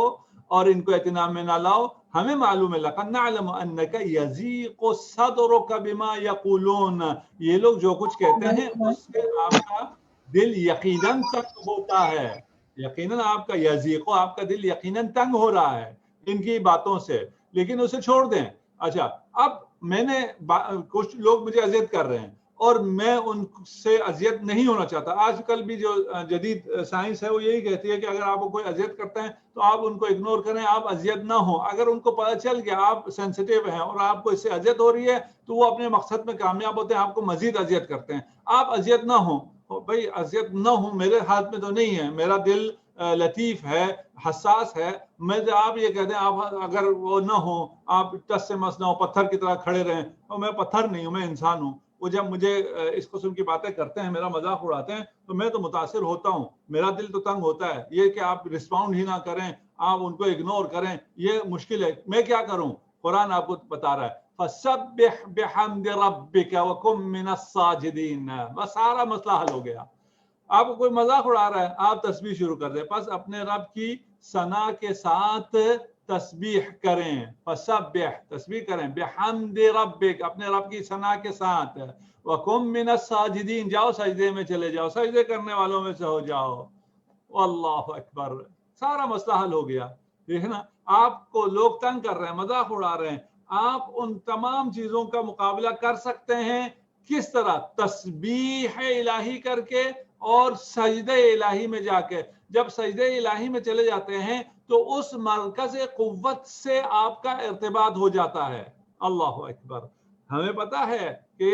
[SPEAKER 1] اور ان کو اہتمام میں نہ لاؤ، ہمیں معلوم ہے. لقد نعلم انک یضیق صدرک بما یقولون، یہ لوگ جو کچھ کہتے ہیں اس سے آپ کا دل یقیناً تنگ ہوتا ہے، یقیناً آپ کا یضیق، آپ کا دل یقیناً تنگ ہو رہا ہے ان کی باتوں سے، لیکن اسے چھوڑ دیں. اچھا، اب میں نے کچھ لوگ مجھے اذیت کر رہے ہیں اور میں ان سے اذیت نہیں ہونا چاہتا. آج کل بھی جو جدید سائنس ہے وہ یہی کہتی ہے کہ اگر آپ کو کوئی اذیت کرتا ہے تو آپ ان کو اگنور کریں، آپ اذیت نہ ہوں. اگر ان کو پتہ چل گیا آپ سینسیٹیو ہیں اور آپ کو اس سے اذیت ہو رہی ہے تو وہ اپنے مقصد میں کامیاب ہوتے ہیں، آپ کو مزید اذیت کرتے ہیں. آپ اذیت نہ ہوں. بھائی اذیت نہ ہوں، میرے ہاتھ میں تو نہیں ہے، میرا دل لطیف ہے، حساس ہے. میں آپ یہ کہتے ہیں آپ اگر وہ نہ ہوں، آپ ٹس سے مس نہ ہو، پتھر کی طرح کھڑے رہیں، اور میں پتھر نہیں ہوں، میں انسان ہوں. وہ جب مجھے اس قسم کی باتیں کرتے ہیں، میرا مذاق اڑاتے ہیں، تو میں تو متاثر ہوتا ہوں، میرا دل تو تنگ ہوتا ہے. یہ کہ آپ رسپونڈ ہی نہ کریں، آپ ان کو اگنور کریں، یہ مشکل ہے. میں کیا کروں؟ قرآن آپ کو بتا رہا ہے فَسَبِّحْ بِحَمْدِ رَبِّكَ وَكُن مِّنَ السَّاجِدِينَ. بس سارا مسئلہ حل ہو گیا. آپ کو کوئی مذاق اڑا رہا ہے، آپ تسبیح شروع کر دیں. بس اپنے رب کی ثنا کے ساتھ تسبیح کریں. فسبح، تسبیح کریں. بحمد ربک، اپنے رب کی ثنا کے ساتھ. وَقُم مِّنَ السَّاجِدِينَ، جاؤ سجدے میں چلے جاؤ، سجدے کرنے والوں میں سے ہو جاؤ. اللہ اکبر، سارا مسئلہ حل ہو گیا. دیکھنا، آپ کو لوگ تنگ کر رہے ہیں، مذاق اڑا رہے ہیں، آپ ان تمام چیزوں کا مقابلہ کر سکتے ہیں. کس طرح؟ تسبیح الہی کر کے اور سجدہ الہی میں جا کے. جب سجدہ الہی میں چلے جاتے ہیں تو اس مرکز قوت سے آپ کا ارتباط ہو جاتا ہے. اللہ اکبر. ہمیں پتا ہے کہ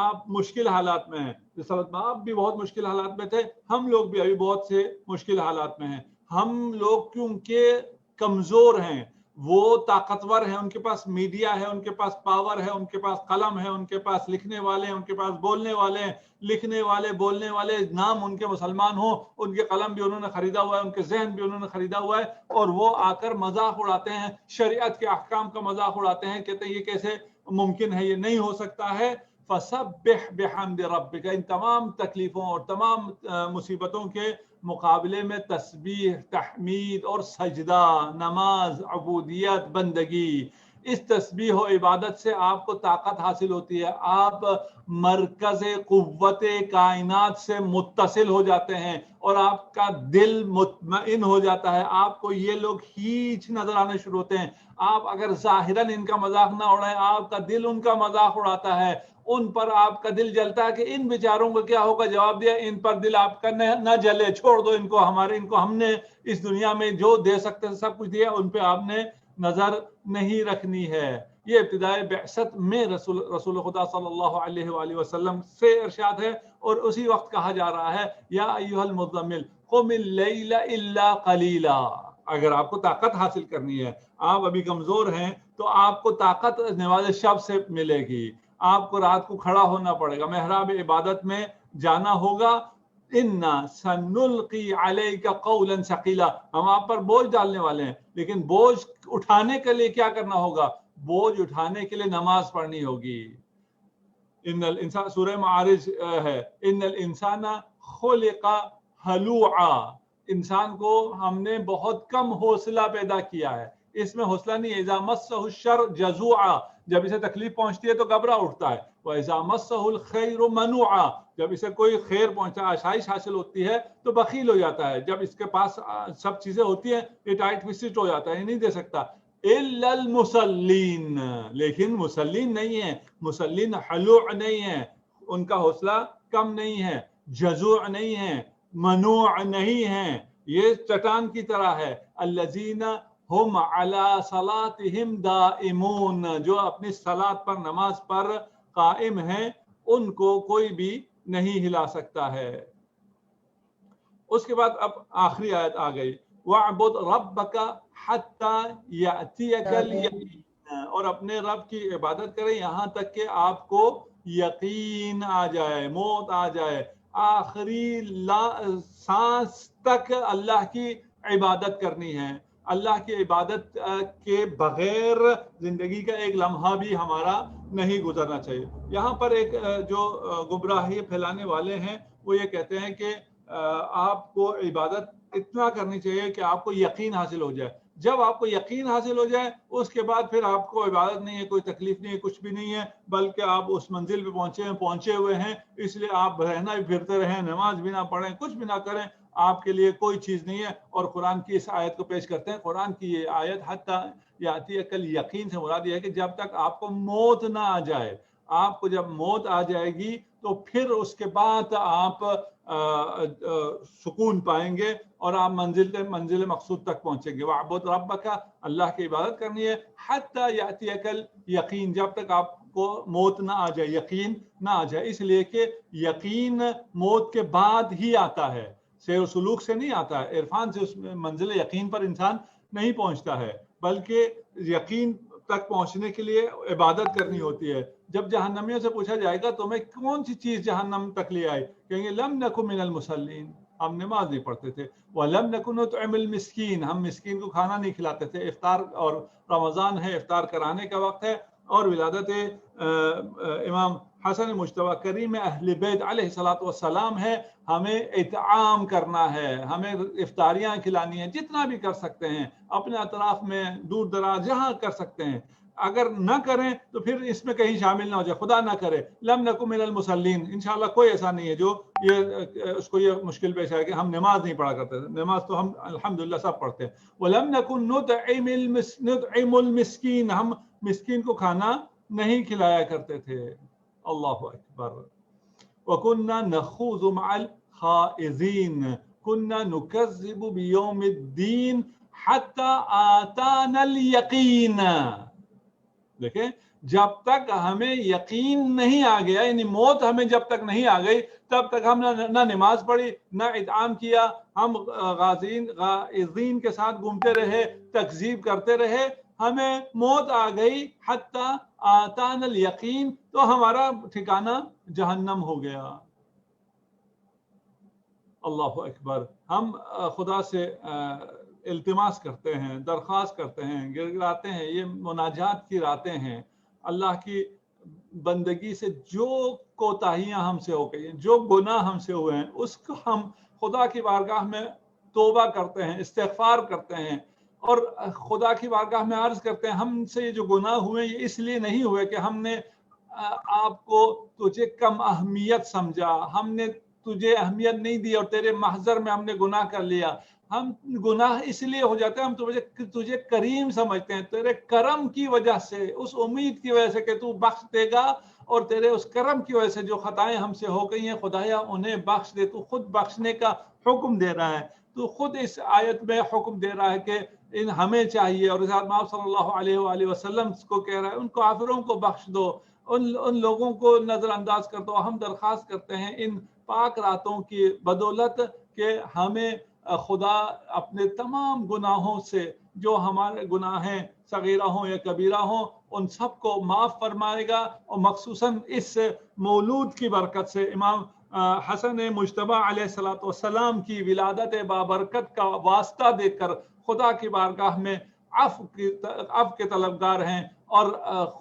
[SPEAKER 1] آپ مشکل حالات میں ہیں، جس وقت آپ بھی بہت مشکل حالات میں تھے، ہم لوگ بھی ابھی بہت سے مشکل حالات میں ہیں. ہم لوگ کیونکہ کمزور ہیں، وہ طاقتور ہیں، ان کے پاس میڈیا ہے، ان کے پاس پاور ہے، ان کے پاس قلم ہے، ان کے پاس لکھنے والے ہیں، ان کے پاس بولنے والے ہیں. لکھنے والے، بولنے والے، نام ان کے مسلمان ہوں، ان کے قلم بھی انہوں نے خریدا ہوا ہے، ان کے ذہن بھی انہوں نے خریدا ہوا ہے، اور وہ آ کر مذاق اڑاتے ہیں، شریعت کے احکام کا مذاق اڑاتے ہیں، کہتے ہیں یہ کیسے ممکن ہے، یہ نہیں ہو سکتا ہے. فسبح بحمد ربک. ان تمام تکلیفوں اور تمام مصیبتوں کے مقابلے میں تسبیح، تحمید اور سجدہ، نماز، عبودیت، بندگی، اس تسبیح و عبادت سے آپ کو طاقت حاصل ہوتی ہے. آپ مرکز قوت کائنات سے متصل ہو جاتے ہیں اور آپ کا دل مطمئن ہو جاتا ہے. آپ کو یہ لوگ ہیچ نظر آنے شروع ہوتے ہیں. آپ اگر ظاہراً ان کا مذاق نہ اڑائیں، آپ کا دل ان کا مذاق اڑاتا ہے، ان پر آپ کا دل جلتا ہے کہ ان بیچاروں کو کیا ہوگا. جواب دیا، ان پر دل آپ کا نہ جلے، چھوڑ دو ان کو. ان کو ہم نے اس دنیا میں جو دے سکتے ہیں سب کچھ دیا، ان پہ آپ نے نظر نہیں رکھنی ہے. یہ ابتدائی بعثت میں رسول خدا صلی اللہ علیہ وآلہ وسلم سے ارشاد ہے، اور اسی وقت کہا جا رہا ہے یا ایھا المزمل قم اللیل الا قلیلا. اگر آپ کو طاقت حاصل کرنی ہے، آپ ابھی کمزور ہیں، تو آپ کو طاقت نواز شب سے ملے گی. آپ کو رات کو کھڑا ہونا پڑے گا، محراب عبادت میں جانا ہوگا. انا سنلقی علیک قولا ثقیلا، ہم آپ پر بوجھ ڈالنے والے ہیں، لیکن بوجھ اٹھانے کے لیے کیا کرنا ہوگا؟ بوجھ اٹھانے کے لیے نماز پڑھنی ہوگی. ان الانسان، سورہ معارج ہے، ان الانسان خلق ہلوعا. انسان کو ہم نے بہت کم حوصلہ پیدا کیا ہے. اس میں حوصلہ نہیں ہے. اذا مسہ الشر جزوعا، جب اسے تکلیف پہنچتی ہے تو گھبرا اٹھتا ہے. واذا مسہ الخیر منوعا، جب اسے کوئی خیر پہنچتا ہے، آسائش حاصل ہوتی ہے تو بخیل ہو جاتا ہے. جب اس کے پاس سب چیزیں ہوتی ہیں یہ ٹائٹ فسٹ ہو جاتا ہے، یہ نہیں دے سکتا. الا المصلین، لیکن مسلین نہیں ہے. مسلین حلوع نہیں ہے، ان کا حوصلہ کم نہیں ہے، جزوع نہیں ہے، منوع نہیں ہے، یہ چٹان کی طرح ہے. الذین ہم علی صلاتہم دائمون، جو اپنی صلاۃ پر، نماز پر قائم ہیں، ان کو کوئی بھی نہیں ہلا سکتا ہے. اس کے بعد اب آخری آیت آ گئی، وَاعْبُدْ رَبَّكَ حَتَّى يَأْتِيَكَ الْيَقِينُ، اور اپنے رب کی عبادت کریں یہاں تک کہ آپ کو یقین آ جائے، موت آ جائے. آخری سانس تک اللہ کی عبادت کرنی ہے. اللہ کی عبادت کے بغیر زندگی کا ایک لمحہ بھی ہمارا نہیں گزرنا چاہیے. یہاں پر ایک جو گمراہی پھیلانے والے ہیں وہ یہ کہتے ہیں کہ آپ کو عبادت اتنا کرنی چاہیے کہ آپ کو یقین حاصل ہو جائے. جب آپ کو یقین حاصل ہو جائے اس کے بعد پھر آپ کو عبادت نہیں ہے، کوئی تکلیف نہیں ہے، کچھ بھی نہیں ہے، بلکہ آپ اس منزل پہ پہنچے ہوئے ہیں. اس لیے آپ رہنا بھی پھرتے رہیں، نماز بھی نہ پڑھیں، کچھ بھی نہ کریں، آپ کے لیے کوئی چیز نہیں ہے. اور قرآن کی اس آیت کو پیش کرتے ہیں. قرآن کی یہ آیت حتی یأتیک الیقین سے مراد یہ ہے کہ جب تک آپ کو موت نہ آ جائے. آپ کو جب موت آ جائے گی تو پھر اس کے بعد آپ سکون پائیں گے اور آپ منزل مقصود تک پہنچیں گے. وَاعْبُدْ رَبَّكَ، اللہ کی عبادت کرنی ہے. حَتَّى يَأْتِيَكَ الْيَقِينُ، جب تک آپ کو موت نہ آ جائے، یقین نہ آ جائے. اس لیے کہ یقین موت کے بعد ہی آتا ہے، سیر و سلوک سے نہیں آتا ہے. عرفان سے اس منزل یقین پر انسان نہیں پہنچتا ہے، بلکہ یقین تک پہنچنے کے لیے عبادت کرنی ہوتی ہے. جب جہنمیوں سے پوچھا جائے گا تمہیں کون سی چیز جہنم تک لے آئی, کہیں گے لم نکن من المصلین, ہم نماز نہیں پڑھتے تھے. وَلَمْ نَكُنْ نُطْعِمُ الْمِسْكِينَ, ہم مسکین کو کھانا نہیں کھلاتے تھے. افطار اور رمضان ہے, افطار کرانے کا وقت ہے, اور ولادت امام حسن مجتبی کریم اہل بیت علیہ الصلوۃ والسلام ہے. ہمیں اطعام کرنا ہے, ہمیں افطاریاں کھلانی ہیں, جتنا بھی کر سکتے ہیں اپنے اطراف میں دور دراز جہاں کر سکتے ہیں. اگر نہ کریں تو پھر اس میں کہیں شامل نہ ہو جائے, خدا نہ کرے. لم نکن من المصلین, انشاءاللہ کوئی ایسا نہیں ہے جو یہ اس کو یہ مشکل پیش آئے کہ ہم نماز نہیں پڑھا کرتے تھے. نماز تو ہم الحمدللہ سب پڑھتے ہیں. وَلَمْ نَكُنْ نُطْعِمُ الْمِسْكِينَ, ہم مسکین کو کھانا نہیں کھلایا کرتے تھے. اللہ اکبر. وَكُنَّا نَخُوضُ مَعَ الْخَائِضِينَ كُنَّا نُكَذِّبُ بِيَوْمِ الدِّينِ حَتَّى آتَانَا الْيَقِينَ. دیکھیں, جب تک ہمیں یقین نہیں آ گیا, یعنی موت ہمیں جب تک نہیں آ گئی, تب تک ہم نہ نماز پڑھی نہ اطعام کیا. ہم غازین کے ساتھ گھومتے رہے, تکذیب کرتے رہے. ہمیں موت آ گئی حتی آتانا الیقین, تو ہمارا ٹھکانہ جہنم ہو گیا. اللہ اکبر. ہم خدا سے التماس کرتے ہیں, درخواست کرتے ہیں, گڑگڑاتے ہیں. یہ مناجات کی راتیں ہیں. اللہ کی بندگی سے جو کوتاہیاں ہم سے ہو گئی ہیں, جو گناہ ہم سے ہوئے ہیں, اس کو ہم خدا کی بارگاہ میں توبہ کرتے ہیں, استغفار کرتے ہیں, اور خدا کی بارگاہ میں عرض کرتے ہیں ہم سے یہ جو گناہ ہوئے یہ اس لیے نہیں ہوئے کہ ہم نے آپ کو تجھے کم اہمیت سمجھا, ہم نے تجھے اہمیت نہیں دی اور تیرے محضر میں ہم نے گناہ کر لیا. ہم گناہ اس لیے ہو جاتے ہیں, ہم تجھے کریم سمجھتے ہیں, تیرے کرم کی وجہ سے, اس امید کی وجہ سے کہ تو بخش دے گا, اور تیرے اس کرم کی وجہ سے جو خطائیں ہم سے ہو گئی ہیں خدایا انہیں بخش دے. تو خود بخشنے کا حکم دے رہا ہے, تو خود اس آیت میں حکم دے رہا ہے کہ ان ہمیں چاہیے, اور رسالت محمد صلی اللہ علیہ وآلہ وسلم کو کہہ رہا ہے ان کافروں کو بخش دو, ان لوگوں کو نظر انداز کر دو. ہم درخواست کرتے ہیں ان پاک راتوں کی بدولت کہ ہمیں خدا اپنے تمام گناہوں سے, جو ہمارے گناہ ہیں صغیرہ ہوں یا کبیرہ ہوں, ان سب کو معاف فرمائے گا. اور مخصوصاً اس مولود کی برکت سے, امام حسن مجتبی علیہ الصلوۃ والسلام کی ولادت بابرکت کا واسطہ دے کر خدا کی بارگاہ میں عفو کے طلبگار ہیں, اور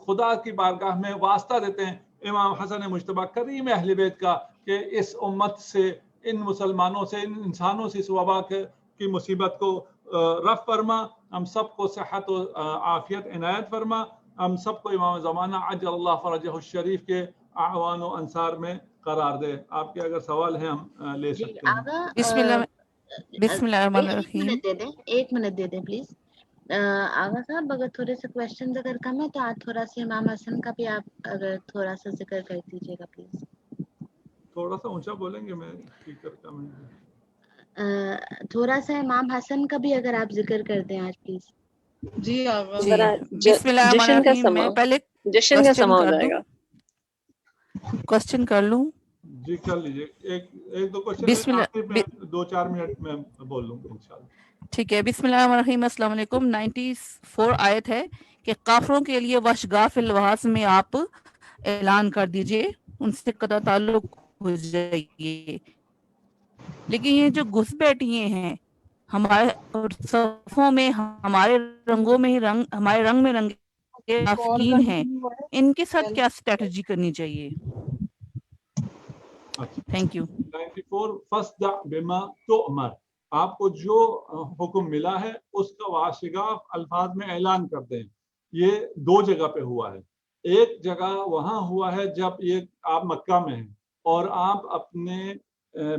[SPEAKER 1] خدا کی بارگاہ میں واسطہ دیتے ہیں امام حسن مجتبی کریم اہل بیت کا کہ اس امت سے, ان مسلمانوں سے, ان انسانوں سے اس وبا کی مصیبت کو رفع فرما. ہم سب کو صحت و عافیت عنایت فرما. ہم سب کو امام زمانہ عجل اللہ فرجہ الشریف کے اعوان و انصار میں قرار دے. آپ کے اگر سوال ہیں ہم لے سکتے ہیں.
[SPEAKER 2] بسم اللہ الرحمن الرحیم.
[SPEAKER 3] ایک منٹ دے دیں پلیز. آغا صاحب اگر تھوڑے سے کوشچنز اگر کم ہے تو آج تھوڑا سا امام حسن کا بھی آپ اگر تھوڑا سا ذکر کر دیجیے گا پلیز.
[SPEAKER 1] تھوڑا سا اونچا بولیں گے, میں اسپیکر کم ہے.
[SPEAKER 3] تھوڑا سا امام حسن کا بھی اگر آپ ذکر کر دیں آج پلیز.
[SPEAKER 2] جی آغا. بسم اللہ الرحمن الرحیم. میں پہلے
[SPEAKER 4] جشن کا سما ہو جائے گا.
[SPEAKER 2] کوشچن کر لوں.
[SPEAKER 1] جی کر لیجیے. ایک دو کوشچن
[SPEAKER 2] بسم اللہ
[SPEAKER 1] 2-4 منٹ میں بول لوں گا انشاءاللہ.
[SPEAKER 2] ٹھیک ہے. بسم اللہ الرحمن الرحیم. السلام علیکم. 94 آیت ہے کہ کافروں کے لیے وشگاہ فی الواس میں آپ اعلان کر دیجئے, ان سے قطع تعلق ہو جائیے. لیکن یہ جو گھس بیٹھیے ہیں ہمارے صفوں میں, ہمارے رنگوں میں ہی رنگ, ہمارے رنگ میں رنگے نافقین ہیں, ان کے ساتھ کیا اسٹریٹجی کرنی چاہیے؟ Thank you.
[SPEAKER 1] 94 فاصدع بما تؤمر, آپ کو جو حکم ملا ہے اس کا واشگاف الفاظ میں اعلان کر دیں. یہ 2 جگہ پہ ہوا ہے. ایک جگہ وہاں ہوا ہے جب یہ آپ مکہ میں ہیں اور آپ اپنے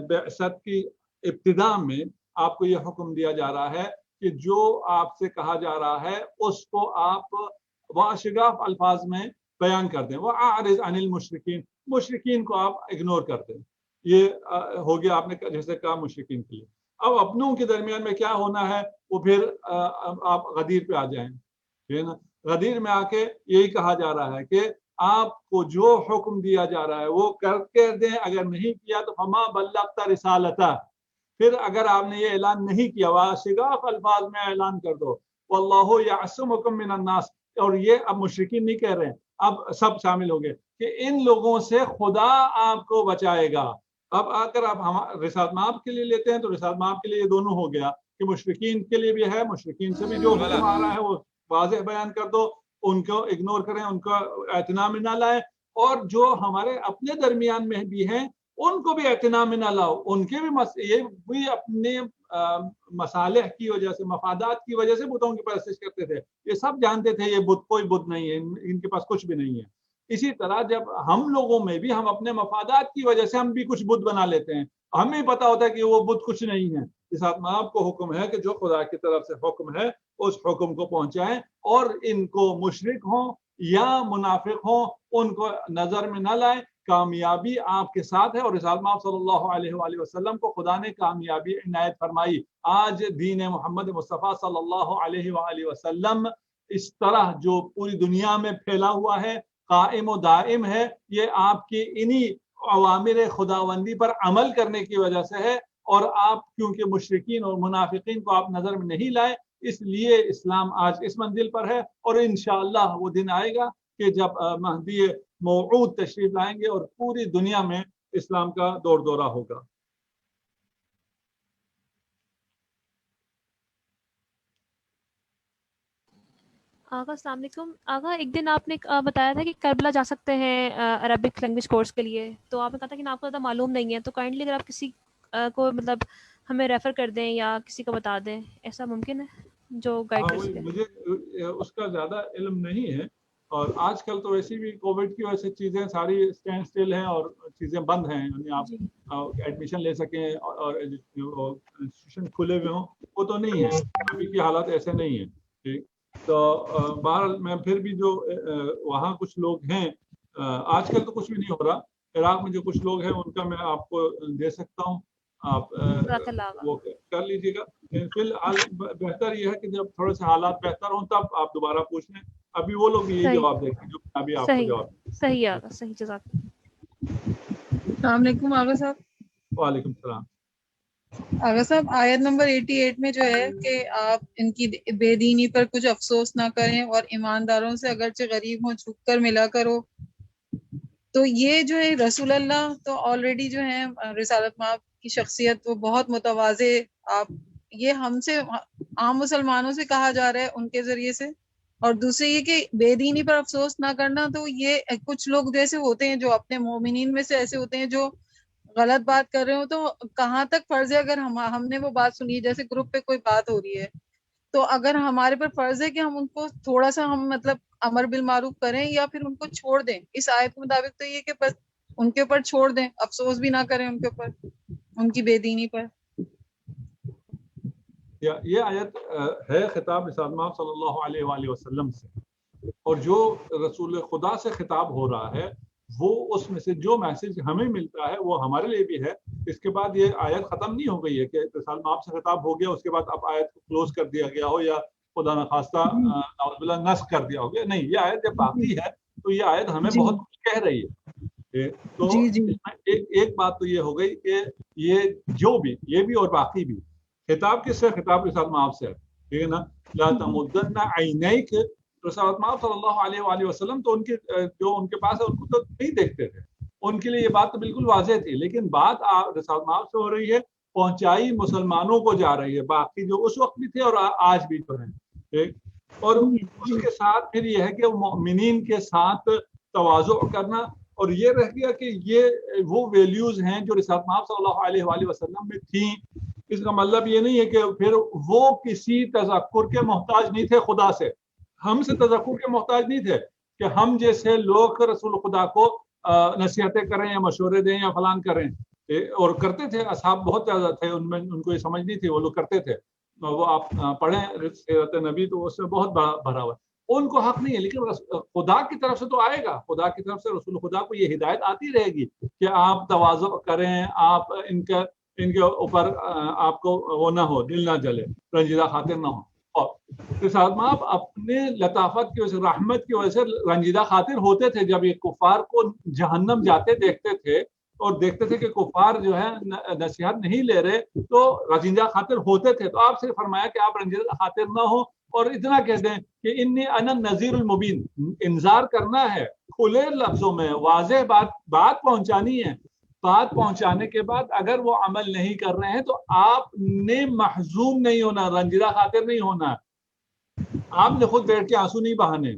[SPEAKER 1] بعثت کی ابتدا میں آپ کو یہ حکم دیا جا رہا ہے کہ جو آپ سے کہا جا رہا ہے اس کو آپ واشگاف الفاظ میں بیان کر دیں. وَأَعْرِضْ عَنِ الْمُشْرِكِينَ, مشرکین کو آپ اگنور کر دیں. یہ ہو گیا آپ نے جیسے کہا مشرکین کے لیے. اب اپنوں کے درمیان میں کیا ہونا ہے وہ پھر آپ غدیر پہ آ جائیں. غدیر میں آ کے یہی کہا جا رہا ہے کہ آپ کو جو حکم دیا جا رہا ہے وہ کر کے دیں. اگر نہیں کیا تو فما بلغت رسالتہ, پھر اگر آپ نے یہ اعلان نہیں کیا واشگاف الفاظ میں اعلان کر دو. واللہ یعصمکم من الناس, اور یہ اب مشرکین نہیں کہہ رہے ہیں, اب سب شامل ہو گئے کہ ان لوگوں سے خدا آپ کو بچائے گا. اب اگر آپ رسالت مآب کے لیے لیتے ہیں تو رسالت مآب کے لیے یہ دونوں ہو گیا کہ مشرکین کے لیے بھی ہے, مشرکین سے بھی جو حکم آ رہا ہے وہ واضح بیان کر دو, ان کو اگنور کریں, ان کا اعتنا میں نہ لائیں, اور جو ہمارے اپنے درمیان میں بھی ہیں ان کو بھی اعتنا میں نہ لاؤ. ان کے بھی یہ بھی اپنے مصالح کی وجہ سے, مفادات کی وجہ سے بتوں کی پرستش کرتے تھے. یہ سب جانتے تھے یہ بت کوئی بت نہیں ہے, ان کے پاس کچھ بھی نہیں ہے. اسی طرح جب ہم لوگوں میں بھی ہم اپنے مفادات کی وجہ سے ہم بھی کچھ بت بنا لیتے ہیں, ہمیں پتا ہوتا ہے کہ وہ بت کچھ نہیں ہے. رسالت مآب کو حکم ہے کہ جو خدا کی طرف سے حکم ہے اس حکم کو پہنچائیں, اور ان کو مشرک ہوں یا منافق ہوں ان کو نظر میں نہ لائیں. کامیابی آپ کے ساتھ ہے, اور رسالت مآب صلی اللہ علیہ وآلہ وسلم کو خدا نے کامیابی عنایت فرمائی. آج دین محمد مصطفیٰ صلی اللہ علیہ وآلہ وسلم اس طرح جو پوری دنیا میں پھیلا ہوا ہے, قائم و دائم ہے, یہ آپ کی انہی اوامر خداوندی پر عمل کرنے کی وجہ سے ہے. اور آپ کیونکہ مشرکین اور منافقین کو آپ نظر میں نہیں لائے, اس لیے اسلام آج اس منزل پر ہے. اور انشاءاللہ وہ دن آئے گا کہ جب مہدی موعود تشریف لائیں گے اور پوری دنیا میں اسلام کا دور دورہ ہوگا.
[SPEAKER 5] آغا السلام علیکم. آغا ایک دن آپ نے بتایا تھا کہ کربلا جا سکتے ہیں عربک لینگویج کورس کے لیے, تو آپ نے کہا تھا کہ آپ کو زیادہ معلوم نہیں ہے, تو کائنڈلی اگر آپ کسی کو مطلب ہمیں ریفر کر دیں یا کسی کو بتا دیں, ایسا ممکن ہے جو گائیڈ کر سکے؟
[SPEAKER 1] مجھے اس کا زیادہ علم نہیں ہے, اور آج کل تو ویسے بھی کووڈ کی وجہ سے چیزیں ساری اسٹینڈ اسٹل ہیں اور چیزیں بند ہیں, یعنی آپ ایڈمیشن لے سکیں اور انسٹیٹیوشن کھلے ہوئے ہوں, وہ تو نہیں ہے. ابھی کی حالات ایسے نہیں ہیں. ٹھیک, تو بہرحال میں پھر بھی جو وہاں کچھ لوگ ہیں, آج کل تو کچھ بھی نہیں ہو رہا, عراق میں جو کچھ لوگ ہیں ان کا میں آپ کو دے سکتا ہوں, آپ وہ کر لیجیے گا. فی الحال بہتر یہ ہے کہ جب تھوڑے سے حالات بہتر ہوں تب آپ دوبارہ پوچھ لیں. ابھی وہ لوگ یہی جواب دیں گے جو ابھی آپ کو جواب دیں.
[SPEAKER 5] صحیح آگا, صحیح, جزاک.
[SPEAKER 6] السلام علیکم آغا صاحب.
[SPEAKER 1] وعلیکم السلام.
[SPEAKER 6] آغا صاحب آیت نمبر 88 میں جو ہے کہ آپ ان کی بے دینی پر کچھ افسوس نہ کریں اور ایمانداروں سے اگرچہ غریب ہوں جھک کر ملا کرو, تو یہ جو ہے رسول اللہ تو آلریڈی جو ہے رسالت مآب کی شخصیت وہ بہت متواضع, آپ یہ ہم سے عام مسلمانوں سے کہا جا رہا ہے ان کے ذریعے سے. اور دوسرے یہ کہ بے دینی پر افسوس نہ کرنا, تو یہ کچھ لوگ جیسے ہوتے ہیں جو اپنے مومنین میں سے ایسے ہوتے ہیں جو غلط بات کر رہے ہو, تو کہاں تک فرض ہے اگر ہم نے وہ بات سنی, جیسے گروپ پہ کوئی بات ہو رہی ہے, تو اگر ہمارے پر فرض ہے کہ ہم ان کو تھوڑا سا ہم مطلب امر بالمعروف کریں یا پھر ان کو چھوڑ دیں. اس آیت کے مطابق تو یہ کہ بس ان کے اوپر چھوڑ دیں, افسوس بھی نہ کریں ان کے اوپر ان کی بے دینی پر.
[SPEAKER 1] یہ آیت ہے خطاب رسالت مآب صلی اللہ علیہ وآلہ وسلم سے, اور جو رسول خدا سے خطاب ہو رہا ہے وہ اس میں سے جو میسج ہمیں ملتا ہے وہ ہمارے لیے بھی ہے. اس کے بعد یہ آیت ختم نہیں ہو گئی ہے کہ رسالت مآب سے خطاب ہو گیا اس کے بعد اب آیت کو کلوز کر دیا گیا ہو یا خدا نخواستہ نعوذ باللہ نسخ کر دیا ہو گیا. نہیں, یہ آیت جب باقی ہے تو یہ آیت ہمیں بہت کچھ کہہ رہی ہے. تو ایک بات تو یہ ہو گئی کہ یہ جو بھی یہ بھی اور باقی بھی خطاب کس سے, خطاب رسالت مآب سے ہے, ٹھیک ہے نا. لا تمدن عینیک, رسالت مآب صلی اللہ علیہ وآلہ وسلم تو ان کے جو ان کے پاس ہے ان کو تو نہیں دیکھتے تھے, ان کے لیے یہ بات تو بالکل واضح تھی. لیکن بات رسالت مآب سے ہو رہی ہے, پہنچائی مسلمانوں کو جا رہی ہے, باقی جو اس وقت بھی تھے اور آج بھی تو ہیں. اور اس کے ساتھ پھر یہ ہے کہ مومنین کے ساتھ تواضع کرنا, اور یہ رہ گیا کہ یہ وہ ویلیوز ہیں جو رسالت مآب صلی اللہ علیہ وآلہ وسلم میں تھیں. اس کا مطلب یہ نہیں ہے کہ پھر وہ کسی تذکر کے محتاج نہیں تھے خدا سے, ہم سے تذکر کے محتاج نہیں تھے کہ ہم جیسے لوگ رسول خدا کو نصیحتیں کریں یا مشورے دیں یا فلان کریں, اور کرتے تھے. اصحاب بہت زیادہ تھے, ان میں ان کو یہ سمجھ نہیں تھی, وہ لوگ کرتے تھے. وہ آپ پڑھیں سیرت نبی تو اس میں بہت بھرا ہوا ہے. ان کو حق نہیں ہے, لیکن خدا کی طرف سے تو آئے گا, خدا کی طرف سے رسول خدا کو یہ ہدایت آتی رہے گی کہ آپ تواضع کریں, آپ ان کے اوپر آپ کو وہ نہ ہو, دل نہ جلے, رنجیدہ خاطر نہ ہو. اور رسالت مآب اپنے لطافت کی وجہ سے, رحمت کی وجہ سے رنجیدہ خاطر ہوتے تھے. جب یہ کفار کو جہنم جاتے دیکھتے تھے اور دیکھتے تھے کہ کفار جو ہے نصیحت نہیں لے رہے تو رنجیدہ خاطر ہوتے تھے, تو آپ سے فرمایا کہ آپ رنجیدہ خاطر نہ ہو, اور اتنا کہہ دیں کہ انی انا نذیر المبین، انذار کرنا ہے کھلے لفظوں میں، واضح بات پہنچانی ہے. بات پہنچانے کے بعد اگر وہ عمل نہیں کر رہے ہیں تو آپ نے محزوم نہیں ہونا، رنجیدہ خاطر نہیں ہونا. آپ نے خود بیٹھ کے آنسو نہیں بہانے.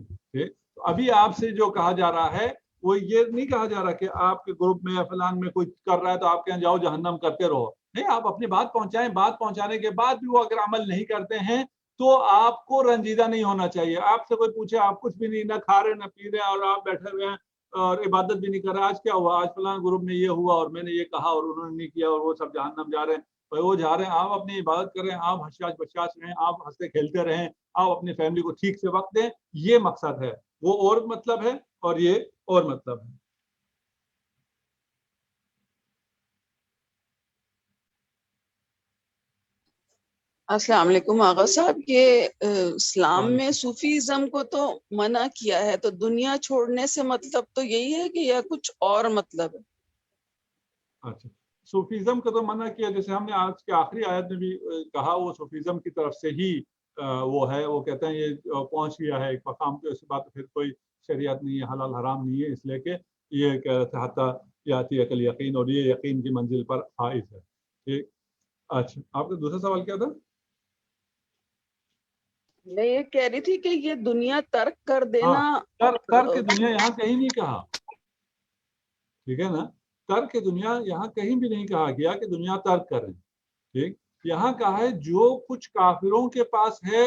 [SPEAKER 1] ابھی آپ سے جو کہا جا رہا ہے وہ یہ نہیں کہا جا رہا کہ آپ کے گروپ میں یا فلان میں کوئی کر رہا ہے تو آپ کہیں جاؤ جہنم کرتے رہو. نہیں، آپ اپنی بات پہنچائیں. بات پہنچانے کے بعد بھی وہ اگر عمل نہیں کرتے ہیں تو آپ کو رنجیدہ نہیں ہونا چاہیے. آپ سے کوئی پوچھے، آپ کچھ بھی نہیں، نہ کھا رہے نہ پی رہے اور آپ بیٹھے ہوئے ہیں اور عبادت بھی نہیں کر رہے، آج کیا ہوا، آج فلان گروپ میں یہ ہوا اور میں نے یہ کہا اور انہوں نے نہیں کیا اور وہ سب جہنم جا رہے ہیں. وہ جا رہے ہیں، آپ اپنی عبادت کریں، آپ حشاش بشاش رہیں، آپ ہنستے کھیلتے رہیں، آپ اپنی فیملی کو ٹھیک سے وقت دیں. یہ مقصد ہے. وہ اور مطلب ہے اور یہ اور مطلب ہے.
[SPEAKER 7] السلام علیکم آغا صاحب. یہ اسلام میں صوفیزم کو تو منع کیا ہے، تو دنیا چھوڑنے سے مطلب تو یہی ہے کہ یا کچھ اور مطلب ہے؟
[SPEAKER 1] اچھا، صوفیزم کو تو منع کیا، جیسے ہم نے آج کے آخری آیت میں بھی کہا، وہ صوفیزم کی طرف سے ہی وہ ہے. وہ کہتے ہیں یہ پہنچ گیا ہے ایک مقام پہ، اس کے بعد پھر کوئی شریعت نہیں ہے، حلال حرام نہیں ہے، اس لیے کہ یہ کہہ رہے تھے حتی یاتی عقل یقین، اور یہ یقین کی منزل پر حائز ہے. ٹھیک. اچھا، آپ کا دوسرا سوال کیا تھا؟
[SPEAKER 7] میں یہ کہہ رہی تھی کہ یہ دنیا ترک کر دینا.
[SPEAKER 1] ترک دنیا یہاں کہیں نہیں کہا، ٹھیک ہے نا. ترک دنیا یہاں کہیں بھی نہیں کہا گیا کہ دنیا ترک کریں. ٹھیک. یہاں کہا ہے جو کچھ کافروں کے پاس ہے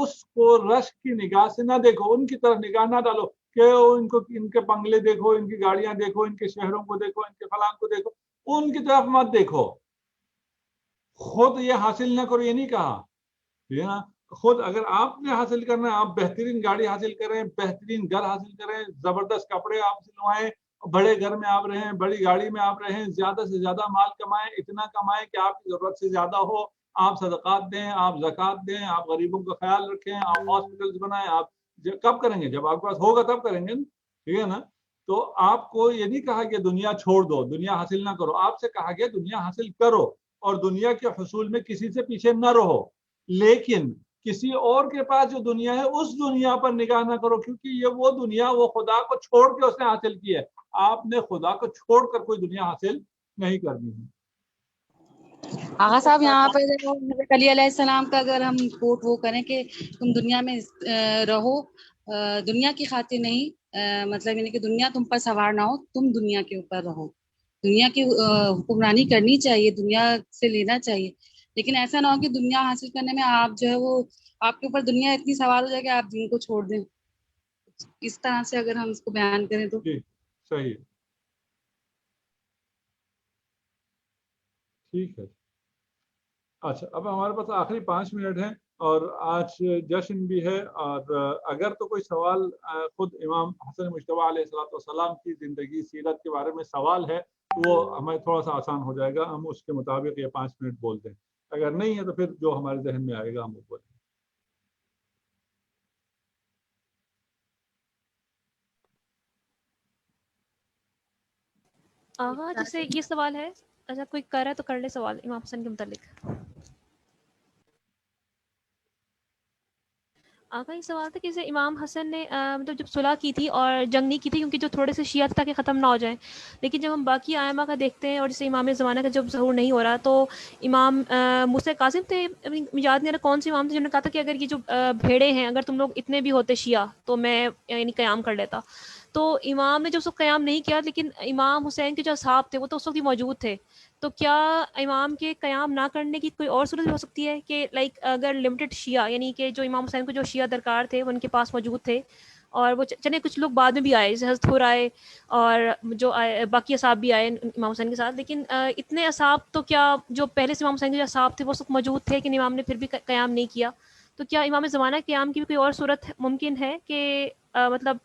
[SPEAKER 1] اس کو رشک کی نگاہ سے نہ دیکھو، ان کی طرف نگاہ نہ ڈالو کہ ان کے بنگلے دیکھو، ان کی گاڑیاں دیکھو، ان کے شہروں کو دیکھو، ان کے فلان کو دیکھو، ان کی طرف مت دیکھو. خود یہ حاصل نہ کرو، یہ نہیں کہا. ٹھیک ہے نا. خود اگر آپ نے حاصل کرنا ہے، آپ بہترین گاڑی حاصل کریں، بہترین گھر حاصل کریں، زبردست کپڑے آپ سلوائیں، بڑے گھر میں آپ رہیں، بڑی گاڑی میں آپ رہیں، زیادہ سے زیادہ مال کمائیں، اتنا کمائیں کہ آپ کی ضرورت سے زیادہ ہو. آپ صدقات دیں، آپ زکوٰۃ دیں، آپ غریبوں کا خیال رکھیں، آپ ہاسپٹلز بنائیں. آپ کب کریں گے؟ جب آپ کے پاس ہوگا تب کریں گے. ٹھیک ہے نا. تو آپ کو یہ نہیں کہا کہ دنیا چھوڑ دو، دنیا حاصل نہ کرو. آپ سے کہا گیا دنیا حاصل کرو اور دنیا کے حصول میں کسی سے پیچھے نہ رہو، لیکن کسی اور کے پاس جو دنیا ہے اس دنیا پر نگاہ نہ کرو، کیونکہ یہ وہ دنیا وہ خدا کو چھوڑ کے اس نے حاصل کی ہے. آپ نے خدا کو چھوڑ کر کوئی دنیا حاصل نہیں کرنی ہے.
[SPEAKER 8] آغا صاحب یہاں پہ حضرت علی علیہ السلام کا اگر ہم کوٹ وہ کریں کہ تم دنیا میں رہو، دنیا کی خاطر نہیں، مطلب یعنی کہ دنیا تم پر سوار نہ ہو، تم دنیا کے اوپر رہو. دنیا کی حکمرانی کرنی چاہیے، دنیا سے لینا چاہیے، لیکن ایسا نہ ہو کہ دنیا حاصل کرنے میں آپ جو ہے وہ آپ کے اوپر دنیا اتنی سوار ہو جائے کہ آپ دین کو چھوڑ دیں. اس طرح سے اگر ہم اس کو بیان کریں تو
[SPEAKER 1] جی صحیح. ٹھیک ہے. اچھا، اب ہمارے پاس آخری 5 منٹ ہیں اور آج جشن بھی ہے، اور اگر تو کوئی سوال خود امام حسن مجتبیٰ علیہ السلام کی زندگی سیرت کے بارے میں سوال ہے، وہ ہمیں تھوڑا سا آسان ہو جائے گا، ہم اس کے مطابق یہ 5 منٹ بولتے ہیں. اگر نہیں ہے تو پھر جو ہمارے ذہن میں آئے گا ہم وہ بولیں.
[SPEAKER 5] آغا جیسے یہ سوال ہے، اچھا کوئی کر رہا ہے تو کر لے سوال امام حسن کے متعلق. آقا یہ سوال تھا کہ جیسے امام حسن نے مطلب جب صلح کی تھی اور جنگ نہیں کی تھی کیونکہ جو تھوڑے سے شیعہ تھا کہ ختم نہ ہو جائیں، لیکن جب ہم باقی ائمہ کا دیکھتے ہیں اور جیسے امام زمانہ کا جب ظہور نہیں ہو رہا تو امام موسیٰ کاظم تھے، یاد نہیں رہا کون سے امام تھے، جنہوں نے کہا تھا کہ اگر یہ جو بھیڑے ہیں اگر تم لوگ اتنے بھی ہوتے شیعہ تو میں یعنی قیام کر لیتا. تو امام نے جو اس وقت قیام نہیں کیا، لیکن امام حسین کے جو اصحاب تھے وہ تو اس وقت ہی موجود تھے. تو کیا امام کے قیام نہ کرنے کی کوئی اور صورت ہو سکتی ہے کہ لائک اگر لمیٹڈ شیعہ یعنی کہ جو امام حسین کو جو شیعہ درکار تھے وہ ان کے پاس موجود تھے اور وہ چلے کچھ لوگ بعد میں بھی آئے جیسے حضرت حر آئے اور جو باقی اصحاب بھی آئے امام حسین کے ساتھ، لیکن اتنے اصحاب تو کیا جو پہلے سے امام حسین کے جو اصحاب تھے وہ سب موجود تھے کہ امام نے پھر بھی قیام نہیں کیا؟ تو کیا امام زمانہ قیام کی بھی کوئی اور صورت ممکن ہے کہ مطلب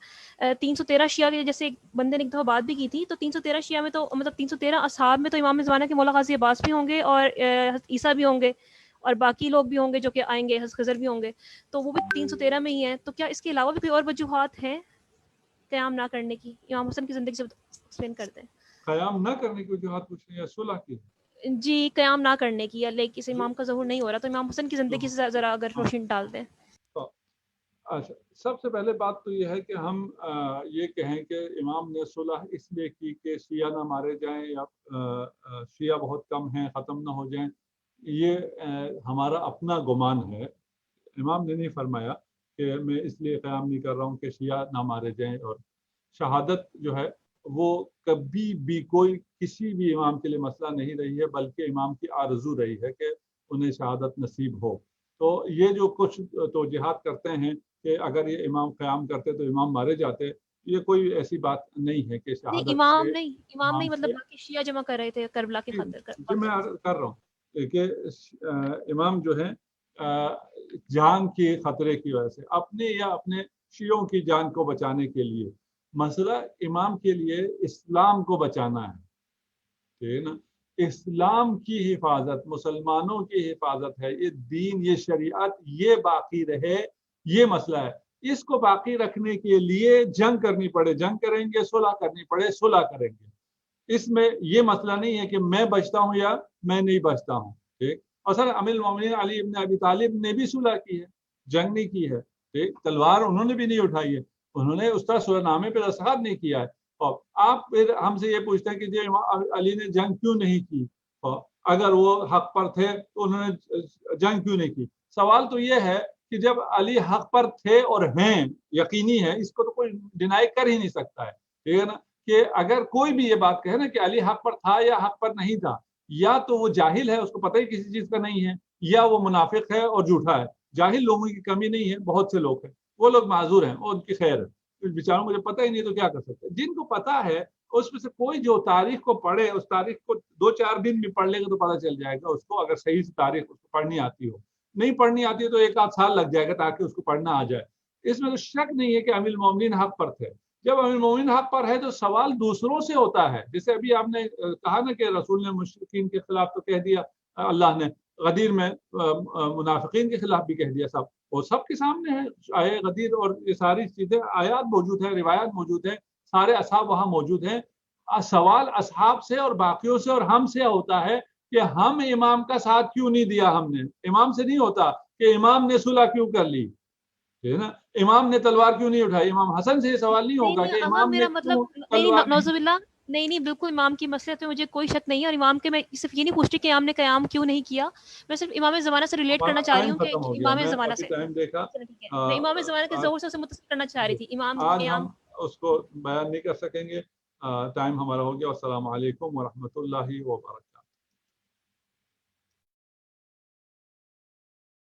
[SPEAKER 5] 313 شیعہ کے جیسے ایک بندے نے ایک دفعہ بات بھی کی تھی، تو 313 شیعہ میں تو مطلب 313 اصحاب میں تو امام زمانہ کے مولا غازی عباس بھی ہوں گے اور عیسیٰ بھی ہوں گے اور باقی لوگ بھی ہوں گے جو کہ آئیں گے، حضرت خضر بھی ہوں گے، تو وہ بھی 313 میں ہی ہیں. تو کیا اس کے علاوہ بھی کوئی اور وجوہات ہیں قیام نہ کرنے کی؟ امام حسن کی زندگی سے ایکسپلین کرتے ہیں.
[SPEAKER 1] قیام نہ کرنے کی وجوہات پوچھ رہی ہیں، صلح کی؟
[SPEAKER 5] جی قیام نہ کرنے کی، یا لیکن اس امام کا ظہور نہیں ہو رہا تو امام حسن کی زندگی سے ذرا اگر روشنی ڈال دیں.
[SPEAKER 1] اچھا، سب سے پہلے بات تو یہ ہے کہ ہم یہ کہیں کہ امام نے صلح اس لیے کی کہ شیعہ نہ مارے جائیں یا شیعہ بہت کم ہیں ختم نہ ہو جائیں، یہ ہمارا اپنا گمان ہے. امام نے نہیں فرمایا کہ میں اس لیے قیام نہیں کر رہا ہوں کہ شیعہ نہ مارے جائیں. اور شہادت جو ہے وہ کبھی بھی کوئی کسی بھی امام کے لیے مسئلہ نہیں رہی ہے، بلکہ امام کی آرزو رہی ہے کہ انہیں شہادت نصیب ہو. تو یہ جو کچھ توجیحات کرتے ہیں کہ اگر یہ امام قیام کرتے تو امام مارے جاتے، یہ کوئی ایسی بات نہیں ہے کہ شہادت
[SPEAKER 5] امام نہیں مطلب باقی شیعہ جمع کر رہے تھے کربلا کی خاطر.
[SPEAKER 1] جی میں کر رہا ہوں کہ امام جو ہیں جان کی خطرے کی وجہ سے اپنے یا اپنے شیعوں کی جان کو بچانے کے لیے، مسئلہ امام کے لیے اسلام کو بچانا ہے، ٹھیک ہے نا، اسلام کی حفاظت، مسلمانوں کی حفاظت ہے، یہ دین، یہ شریعت یہ باقی رہے، یہ مسئلہ ہے. اس کو باقی رکھنے کے لیے جنگ کرنی پڑے جنگ کریں گے، صلح کرنی پڑے صلح کریں گے. اس میں یہ مسئلہ نہیں ہے کہ میں بچتا ہوں یا میں نہیں بچتا ہوں. ٹھیک، اور سر امیر المومنین علی ابن ابی طالب نے بھی صلح کی ہے، جنگ نہیں کی ہے. ٹھیک، تلوار انہوں نے بھی نہیں اٹھائی ہے، انہوں نے اس طرح صلح نامے پہ دستخط نہیں کیا ہے. اور آپ پھر ہم سے یہ پوچھتے ہیں کہ جی علی نے جنگ کیوں نہیں کی، اور اگر وہ حق پر تھے تو انہوں نے جنگ کیوں نہیں کی. سوال تو یہ ہے کہ جب علی حق پر تھے اور ہیں، یقینی ہے، اس کو تو کوئی ڈینائی کر ہی نہیں سکتا ہے. ٹھیک ہے نا، کہ اگر کوئی بھی یہ بات کہے نا کہ علی حق پر تھا یا حق پر نہیں تھا، یا تو وہ جاہل ہے، اس کو پتہ ہی کسی چیز کا نہیں ہے، یا وہ منافق ہے اور جھوٹا ہے. جاہل لوگوں کی کمی نہیں ہے، بہت سے لوگ ہیں، وہ لوگ معذور ہیں اور ان کی خیر ہے. بیچاروں کو جب پتہ ہی نہیں تو کیا کر سکتے. جن کو پتہ ہے اس میں سے کوئی جو تاریخ کو پڑھے، اس تاریخ کو 2-4 دن بھی پڑھ لے گا تو پتہ چل جائے گا اس کو، اگر صحیح سے تاریخ اس کو پڑھنی آتی ہو. نہیں پڑھنی آتی ہے تو 1 آدھ سال لگ جائے گا تاکہ اس کو پڑھنا آ جائے. اس میں تو شک نہیں ہے کہ امیر المومنین حق پر تھے. جب امیر المومنین حق پر ہے تو سوال دوسروں سے ہوتا ہے. جیسے ابھی آپ نے کہا نا کہ رسول نے مشرکین کے خلاف تو کہہ دیا، اللہ نے غدیر میں منافقین کے خلاف بھی کہہ دیا. وہ سب کے سامنے ہے، آئے غدیر اور یہ ساری چیزیں، آیات موجود ہیں، روایات موجود ہیں، سارے اصحاب وہاں موجود ہیں. سوال اصحاب سے اور باقیوں سے اور ہم سے ہوتا ہے کہ ہم امام کا ساتھ کیوں نہیں دیا. ہم نے امام سے نہیں ہوتا کہ امام نے صلح کیوں کر لی، ٹھیک ہے نا، امام نے تلوار کیوں نہیں اٹھائی. امام حسن سے یہ سوال نہیں ہوگا کہ امام نے
[SPEAKER 5] نعوذ باللہ، نہیں بالکل امام کی مسئلے میں مجھے کوئی شک نہیں ہے. اور امام کے میں صرف یہ نہیں پوچھتی کہ امام نے قیام کیوں نہیں کیا، میں صرف امام زمانہ سے ریلیٹ کرنا چاہ رہی ہوں کہ امام زمانہ سے، میں امام زمانہ کے ظہور سے متصل کرنا چاہ رہی تھی. امام
[SPEAKER 1] آج ہم اس کو بیان نہیں کر سکیں گے، ٹائم ہمارا ہو گیا. السلام علیکم ورحمۃ اللہ وبرکاتہ.